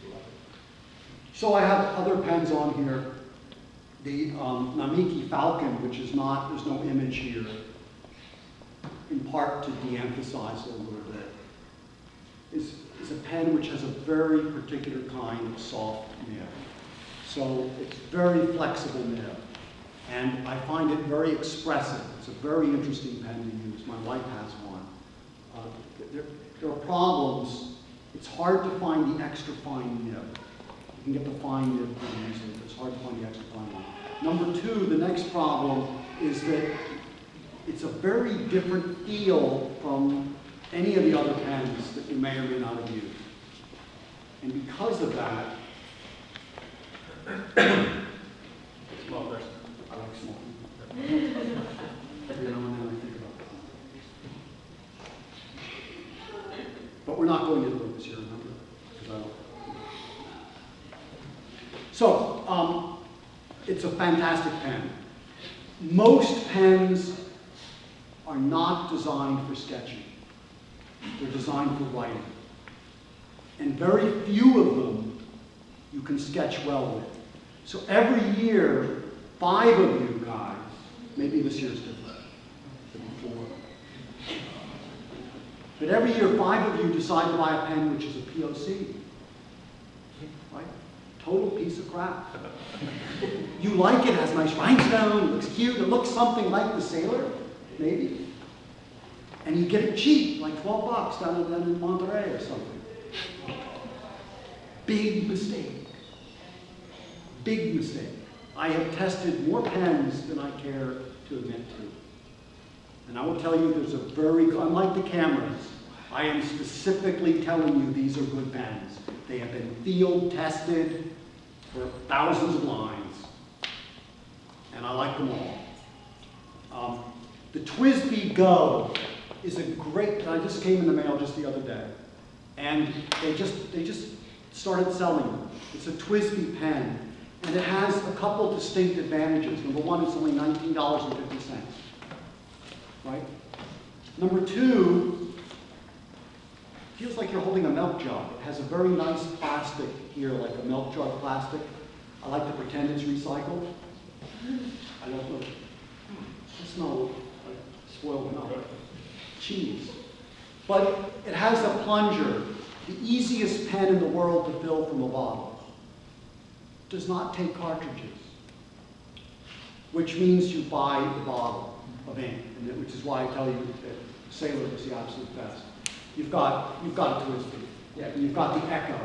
Love it. So I have other pens on here. The Namiki Falcon, which is not, there's no image here, in part to de-emphasize it a little bit, is a pen which has a very particular kind of soft nib. So it's very flexible nib. And I find it very expressive. It's a very interesting pen to use. My wife has one. There are problems. It's hard to find the extra fine nib. You can get the fine nib pretty easily, but it's hard to find the extra fine nib. Number two, the next problem is that it's a very different feel from any of the other pens that you may or may not have used. And because of that, Small person. I like small. Every now and then I think about that. But we're not going into it this year, remember? 'Cause I don't. So, it's a fantastic pen. Most pens are not designed for sketching. They're designed for writing. And very few of them you can sketch well with. So every year, 5 of you guys, maybe this year's different than before, but every year 5 of you decide to buy a pen which is a POC, right? Total piece of crap. You like it, has nice rhinestone, it looks cute, it looks something like the Sailor, maybe. And you get it cheap, like $12 down in Monterey or something. Big mistake. Big mistake. I have tested more pens than I care to admit to. And I will tell you there's a unlike the cameras, I am specifically telling you these are good pens. They have been field tested for thousands of lines. And I like them all. The TWSBI Go is a great, I just came in the mail just the other day. And they just started selling them. It's a TWSBI pen. And it has a couple distinct advantages. Number one, it's only $19.50. Right? Number two, feels like you're holding a milk jug. It has a very nice plastic here, like a milk jug plastic. I like to pretend it's recycled. I don't know. I smell like spoiled milk. Cheese. But it has a plunger, the easiest pen in the world to fill from a bottle. Does not take cartridges, which means you buy the bottle of ink, which is why I tell you that Sailor is the absolute best. You've got a TWSBI. Yeah, and you've got the Echo.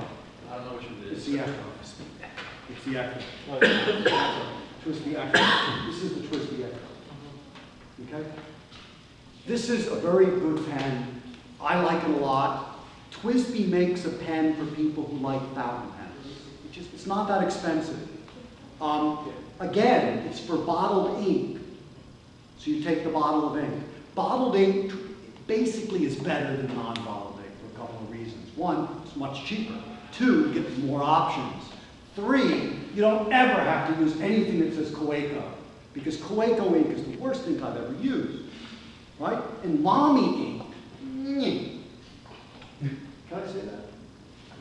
I don't know which one it It's is. the Echo. It's the Echo. TWSBI Echo. This is the TWSBI Echo. Okay? This is a very good pen. I like it a lot. TWSBI makes a pen for people who like fountain pens. It's not that expensive. Again, it's for bottled ink. So you take the bottle of ink. Bottled ink basically is better than non-bottled ink for a couple of reasons. One, it's much cheaper. Two, you get more options. Three, you don't ever have to use anything that says Kaweco, because Kaweco ink is the worst ink I've ever used. Right? And Lamy ink, can I say that?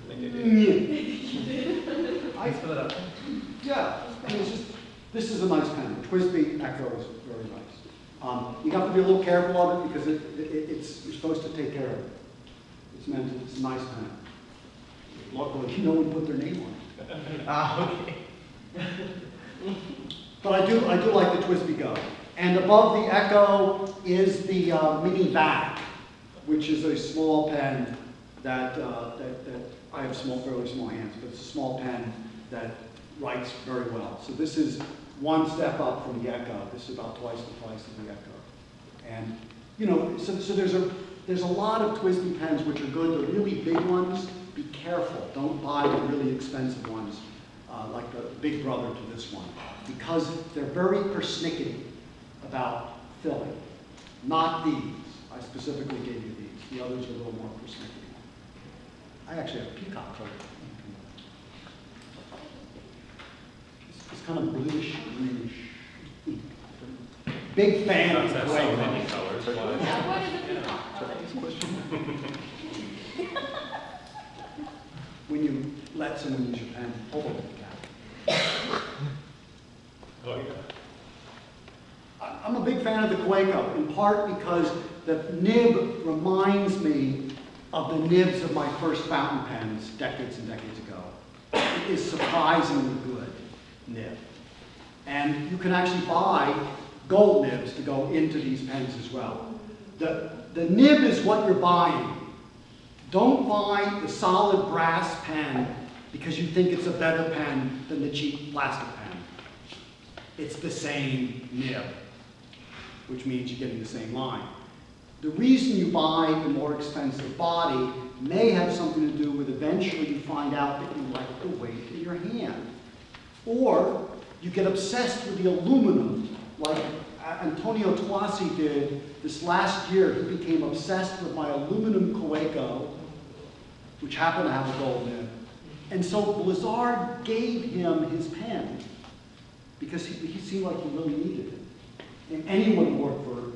I think it is. I fill it up. Yeah, I mean, this is a nice pen. TWSBI Echo is very nice. You have to be a little careful of it because you're supposed to take care of it. It's a nice pen. Luckily, no one put their name on it. Okay. But I do like the TWSBI Go. And above the Echo is the Mini Vac, which is a small pen that I have fairly small hands, but it's a small pen that writes very well. So this is one step up from the Echo. This is about twice the price of the Echo. And you know, so there's a lot of TWSBI pens which are good. The really big ones, be careful. Don't buy the really expensive ones, like the big brother to this one, because they're very persnickety about filling. Not these. I specifically gave you these. The others are a little more persnickety. I actually have a peacock color. It's kind of bluish, greenish. Big fan of That's so Kaweco. many colors. Why? Yeah, what is a peacock color? When you let someone use your pen, hold on to the cap. Oh, yeah. I'm a big fan of the Kaweco, in part because the nib reminds me of the nibs of my first fountain pens decades and decades ago. It is surprisingly good nib. And you can actually buy gold nibs to go into these pens as well. The nib is what you're buying. Don't buy the solid brass pen because you think it's a better pen than the cheap plastic pen. It's the same nib, which means you're getting the same line. The reason you buy the more expensive body may have something to do with eventually you find out that you like the weight in your hand. Or you get obsessed with the aluminum, like Antonio Tuasi did this last year. He became obsessed with my aluminum Kaweco, which happened to have a gold nib. And so Blizzard gave him his pen because he seemed like he really needed it. And anyone who worked for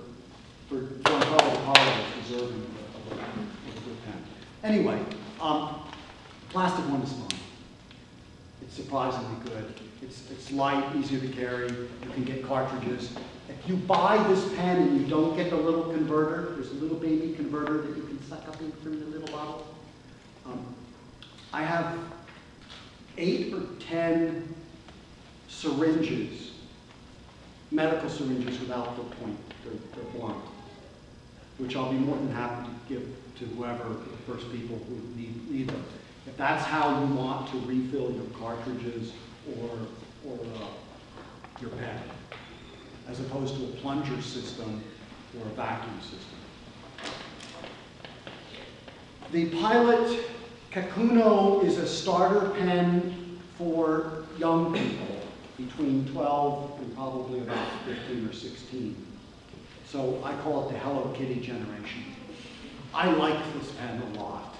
Giancarlo Carlo is deserving of a good pen. Anyway, plastic one is fine. It's surprisingly good. It's light, easier to carry. You can get cartridges. If you buy this pen and you don't get the little converter, there's a little baby converter that you can suck up in from the little bottle. I have 8 or 10 syringes, medical syringes without the point, they're blunt, which I'll be more than happy to give to whoever, the first people who need them. If that's how you want to refill your cartridges or your pen, as opposed to a plunger system or a vacuum system. The Pilot Kakuno is a starter pen for young people between 12 and probably about 15 or 16. So I call it the Hello Kitty generation. I like this pen a lot.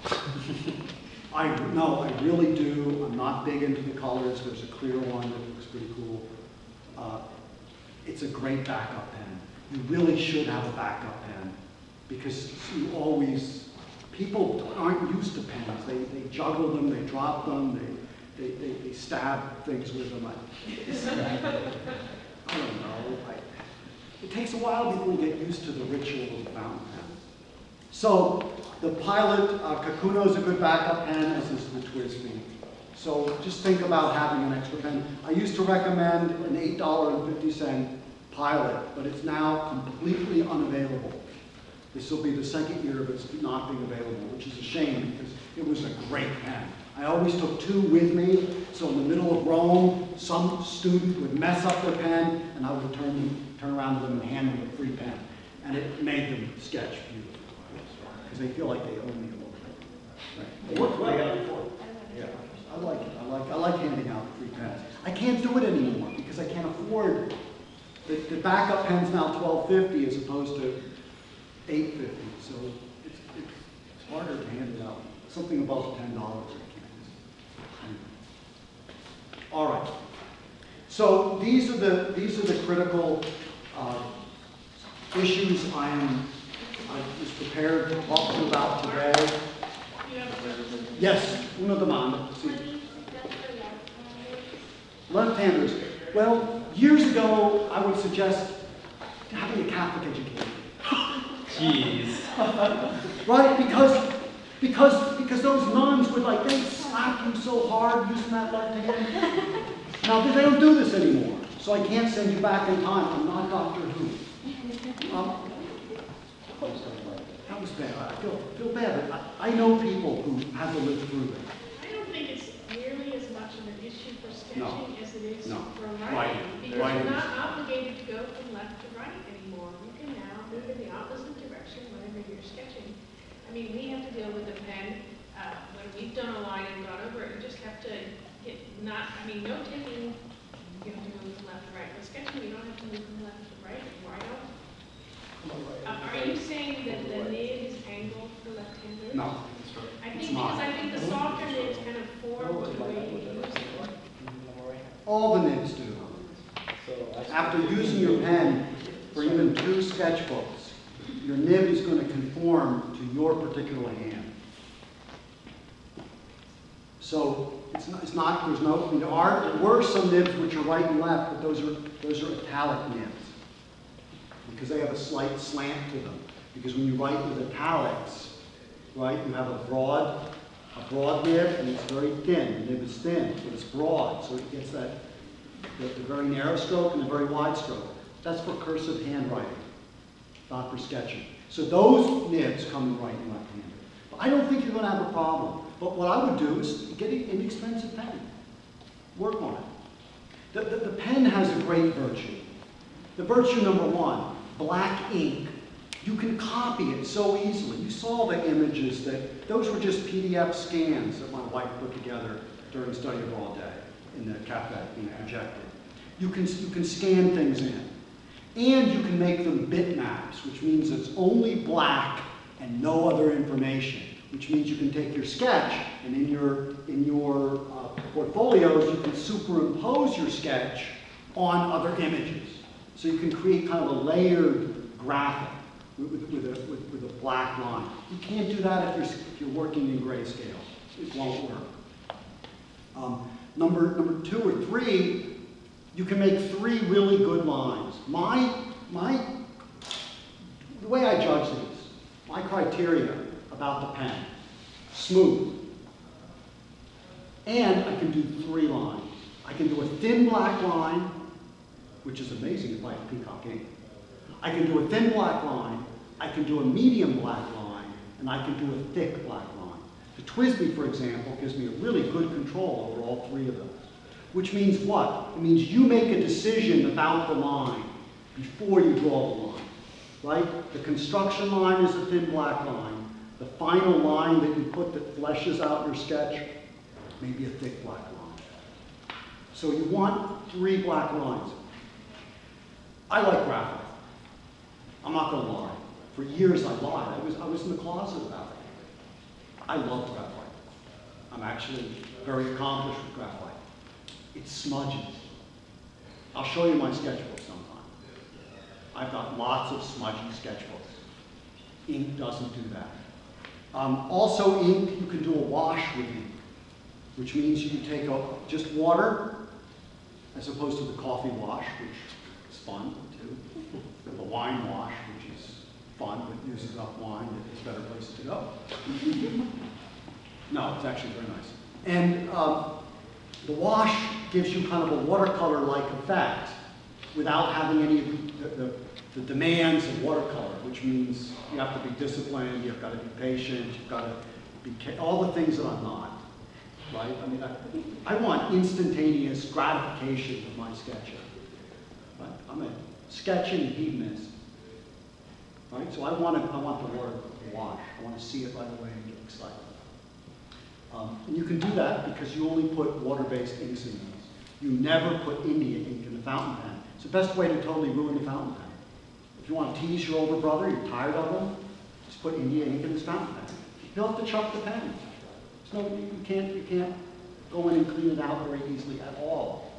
No, I really do. I'm not big into the colors. There's a clear one that looks pretty cool. It's a great backup pen. You really should have a backup pen because you always, people aren't used to pens. They juggle them, they drop them, they stab things with them. I don't know. It takes a while before you get used to the ritual of the fountain pen. So the Pilot Kakuno is a good backup pen, as is the TWSBI. So just think about having an extra pen. I used to recommend an $8.50 Pilot, but it's now completely unavailable. This will be the second year of its not being available, which is a shame because it was a great pen. I always took 2 with me, so in the middle of Rome, some student would mess up their pen, and I would turn around to them and hand them a free pen. And it made them sketch beautifully, because they feel like they owe me a little bit. Right. They work well. Yeah, I like it. I like handing out free pens. I can't do it anymore because I can't afford the backup pen's now $12.50 as opposed to $8.50. So it's harder to hand it out. Something above $10 I can't. Anyway. All right. So these are the critical issues I was prepared to talk to you about today. Yes, una domanda. Sì. Left-handers. Well, years ago, I would suggest having a Catholic education. Jeez. Right? Because those nuns would they slap you so hard using that left hand. Now, they don't do this anymore, so I can't send you back in time. I'm not Doctor Who. That was bad. I feel bad, but I know people who had to live through that. I don't think it's nearly as much of an issue for sketching No. as it is No. for Writing. writing. Because Writing you're is- not obligated to go from left to right anymore. You can now move in the opposite direction whenever you're sketching. I mean, we have to deal with the pen. When we've done a line and gone over it, you just have to note taking, you have to move from left to right. But sketching, you don't have to move from left to right. Why not? Are you saying that the nib is angled for left-handers? No. I It's think not. because I think the softer nibs kind of form to the way you use them. All the nibs do. After using your pen for even 2 sketchbooks, your nib is going to conform to your particular hand. So there were some nibs which are right and left, but those are italic nibs because they have a slight slant to them. Because when you write with italics, right, you have a broad nib and it's very thin. The nib is thin, but it's broad, so it gets the very narrow stroke and the very wide stroke. That's for cursive handwriting, not for sketching. So those nibs come in right and left-handed. But I don't think you're going to have a problem. But what I would do is get an inexpensive pen. Work on it. The pen has a great virtue. The virtue number 1, black ink. You can copy it so easily. You saw the images those were just PDF scans that my wife put together during study hall day in the cafe being projected. You can scan things in. And you can make them bitmaps, which means it's only black and no other information, which means you can take your sketch and in your portfolios you can superimpose your sketch on other images. So you can create kind of a layered graphic with a black line. You can't do that if you're working in grayscale. It won't work. Number 2 or 3, you can make 3 really good lines. The way I judge these, my criteria about the pen: smooth, And I can do 3 lines. I can do a thin black line, which is amazing if I have peacock ink. I can do a thin black line, I can do a medium black line, and I can do a thick black line. The TWSBI, for example, gives me a really good control over all 3 of those. Which means what? It means you make a decision about the line before you draw the line, right? The construction line is a thin black line. The final line that you put that fleshes out your sketch may be a thick black line. So you want 3 black lines. I like graphite. I'm not gonna lie. For years I lied. I was in the closet about it. I love graphite. I'm actually very accomplished with graphite. It smudges. I'll show you my sketchbook sometime. I've got lots of smudgy sketchbooks. Ink doesn't do that. Also ink, you can do a wash with ink, which means you can take just water, as opposed to the coffee wash, which is fun too. The wine wash, which is fun, but uses up wine, it's a better place to go. No, it's actually very nice. And the wash gives you kind of a watercolor-like effect without having any of the demands of watercolor, which means you have to be disciplined, you've got to be patient, you've got to be all the things that I'm not, right? I mean, I want instantaneous gratification with my sketching. Right? I'm a sketching hedonist, right? So I want the water to wash. I want to see it right away and get excited. And you can do that because you only put water-based inks in those. You never put India ink in the fountain pen. It's the best way to totally ruin the fountain pen. If you want to tease your older brother, you're tired of him, just put India ink in his fountain pen. He'll have to chuck the pen. You can't go in and clean it out very easily at all.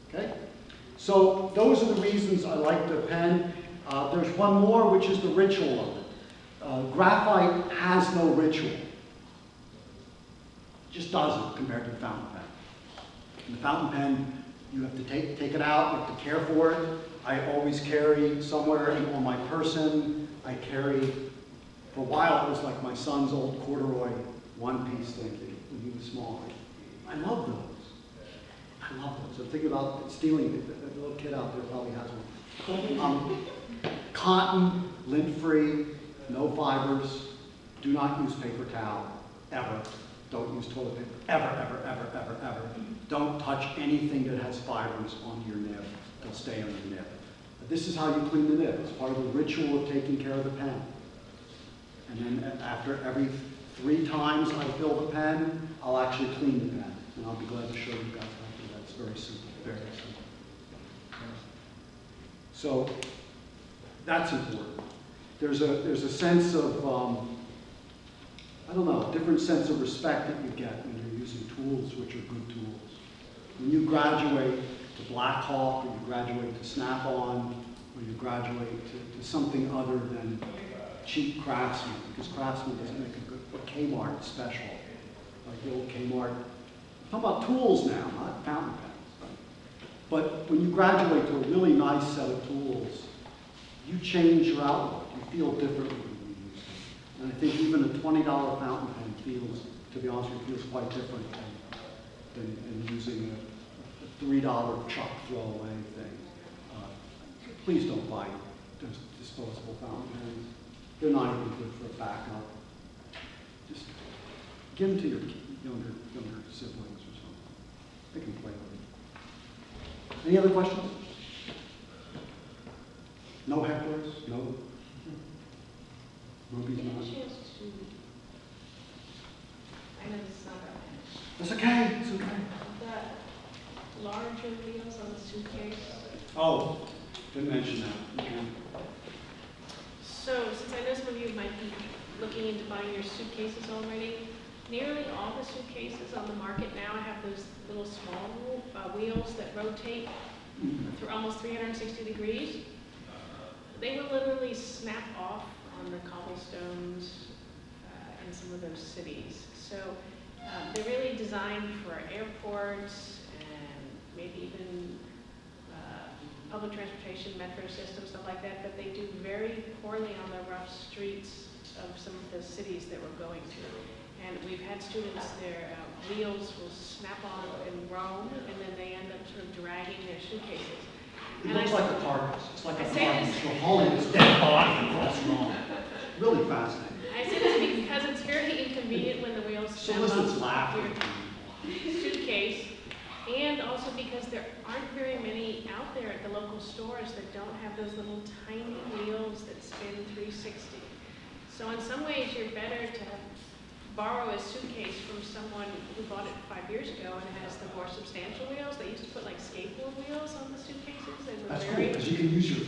Okay? So those are the reasons I like the pen. There's one more, which is the ritual of it. Graphite has no ritual. Just doesn't compared to the fountain pen. In the fountain pen, you have to take it out, you have to care for it. I always carry somewhere on my person. I carry, for a while it was like my son's old corduroy one-piece thing when he was small. I love those. I love those. I'm thinking about stealing it. The little kid out there probably has one. Cotton, lint-free, no fibers. Do not use paper towel, ever. Don't use toilet paper, ever, ever, ever, ever, ever. Don't touch anything that has fibers on your nib. They'll stay on your nib. But this is how you clean the nib. It's part of the ritual of taking care of the pen. And then after every 3 times I fill the pen, I'll actually clean the pen. And I'll be glad to show you guys how to do that. It's very simple, very simple. So that's important. There's a sense of, I don't know, a different sense of respect that you get when you're using tools which are good tools. When you graduate to Black Hawk, or you graduate to Snap-on, or you graduate to something other than cheap Craftsman, because Craftsman doesn't make a good, but Kmart special, like the old Kmart. I'm talking about tools now, not fountain pens. Right? But when you graduate to a really nice set of tools, you change your outlook. You feel differently when you use them. And I think even a $20 fountain pen feels, to be honest with you, feels quite different than using a $3 chuck throwaway thing. Please don't buy those disposable fountain pens. They're not even good for a backup. Just give them to your younger siblings or something. They can play with it. Any other questions? No hecklers? No? Ruby's Get a not? chance to, I know this is not that It's okay, it's okay. the larger wheels on the suitcase. Oh, didn't mention that. Okay. So, since I know some of you might be looking into buying your suitcases already, nearly all the suitcases on the market now have those little small wheels that rotate through almost 360 degrees. They will literally snap off on the cobblestones in some of those cities. So they're really designed for airports and maybe even public transportation, metro systems, stuff like that, but they do very poorly on the rough streets of some of the cities that we're going to. And we've had students, their wheels will snap on and roam, and then they end up sort of dragging their suitcases. It And I looks like a carcass. It's like a I say carcass. this- You're hauling this dead body across the lawn. Really fascinating. I say this because it's very inconvenient when the wheels snap Solicits on laughter. your suitcase, and also because there aren't very many out there at the local stores that don't have those little tiny wheels that spin 360. So in some ways, you're better to borrow a suitcase from someone who bought it 5 years ago and has the more substantial wheels. They used to put like skateboard wheels on the suitcases. They were That's cool, very, because you can use your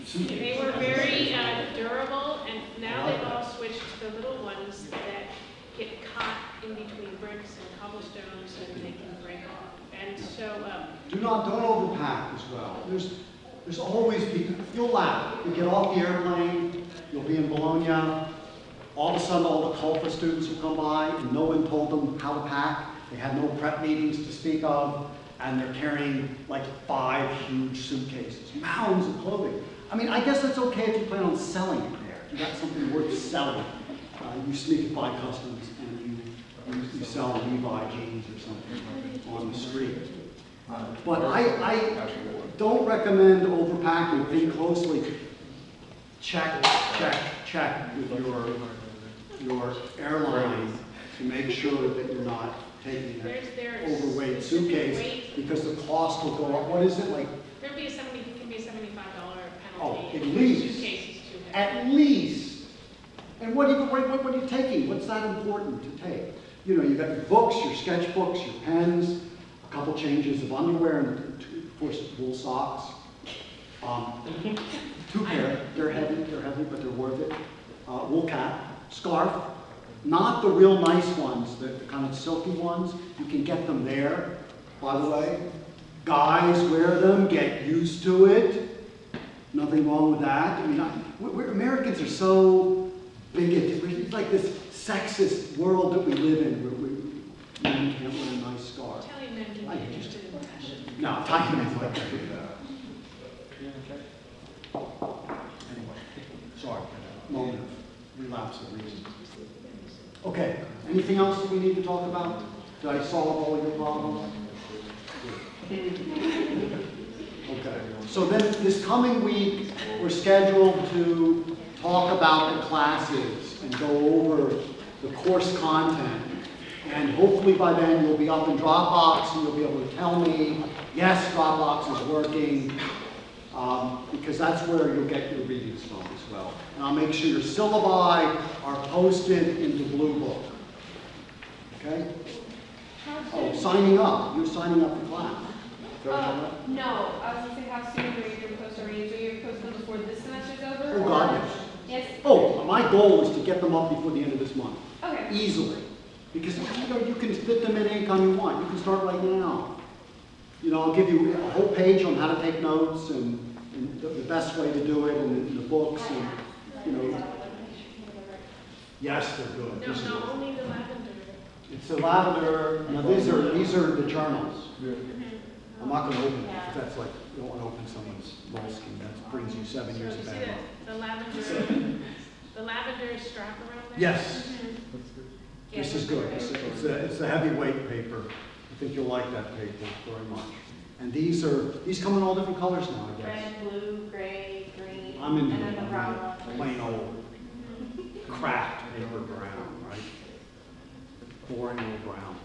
suitcase. they were very durable, and now they've all switched to the little ones that get caught in between bricks and cobblestones and they can break off. And so, Don't overpack as well. There's always people, you'll laugh. You get off the airplane, you'll be in Bologna, all of a sudden all the Culpa students will come by and no one told them how to pack. They had no prep meetings to speak of, and they're carrying like 5 huge suitcases, mounds of clothing. I mean, I guess that's okay if you plan on selling it there. If you got something worth selling. You sneak it by customs and you sell Levi jeans or something on the street. But I don't recommend overpacking. Think closely. Check with your airline to make sure that you're not taking an there's overweight specific suitcase, weight. because the cost will go up. What is it, like, There'll be can be a $75 Oh, penalty. at if least. the suitcase is too heavy. at least? And what are you taking? What's that important to take? You know, you got your books, your sketchbooks, your pens, a couple changes of underwear, and of course, wool socks. 2 pair, they're heavy, but they're worth it. Wool cap, scarf, not the real nice ones, the kind of silky ones. You can get them there, by the way. Guys wear them, get used to it. Nothing wrong with that. I mean, we're Americans are so bigoted. It's like this sexist world that we live in, where men can't wear a nice scarf. Italian men can I be just- interested in fashion. No, Italian men's like that. Anyway, sorry, moment of relapse of reason. Okay, anything else that we need to talk about? Did I solve all of your problems? Okay, so then this coming week, we're scheduled to talk about the classes and go over the course content. And hopefully by then you'll be up in Dropbox and you'll be able to tell me, yes, Dropbox is working, because that's where you'll get your readings from as well. And I'll make sure your syllabi are posted in the Blue Book. Okay? Oh, signing up. You're signing up for class. No, I was gonna say, how soon are you going to post our readings? Are you going to post them before this semester's over? Oh, or- God, yes. Yes? Oh, my goal is to get them up before the end of this month. Okay. Easily. Because you can fit them in anytime you want. You can start right now. You know, I'll give you a whole page on how to take notes and the best way to do it and the books and, you know. Yes, they're good. No, This is- no, only the lavender. It's the lavender, now these are the journals. I'm not gonna open it, because that's like, you don't wanna open someone's moleskin, that brings you 7 So years you of see bad luck. the lavender strap around there? Yes. Yeah, This is good. It's the heavyweight paper. I think you'll like that paper very much. And these come in all different colors now, I guess. Red, blue, gray, green, I'm in and then the brown one. plain old craft paper brown, right? Boring old brown.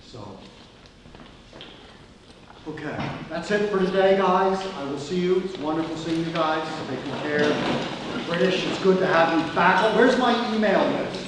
So, okay, that's it for today, guys. I will see you. It's wonderful seeing you guys. Taking care. British, it's good to have you back. Oh, where's my email list?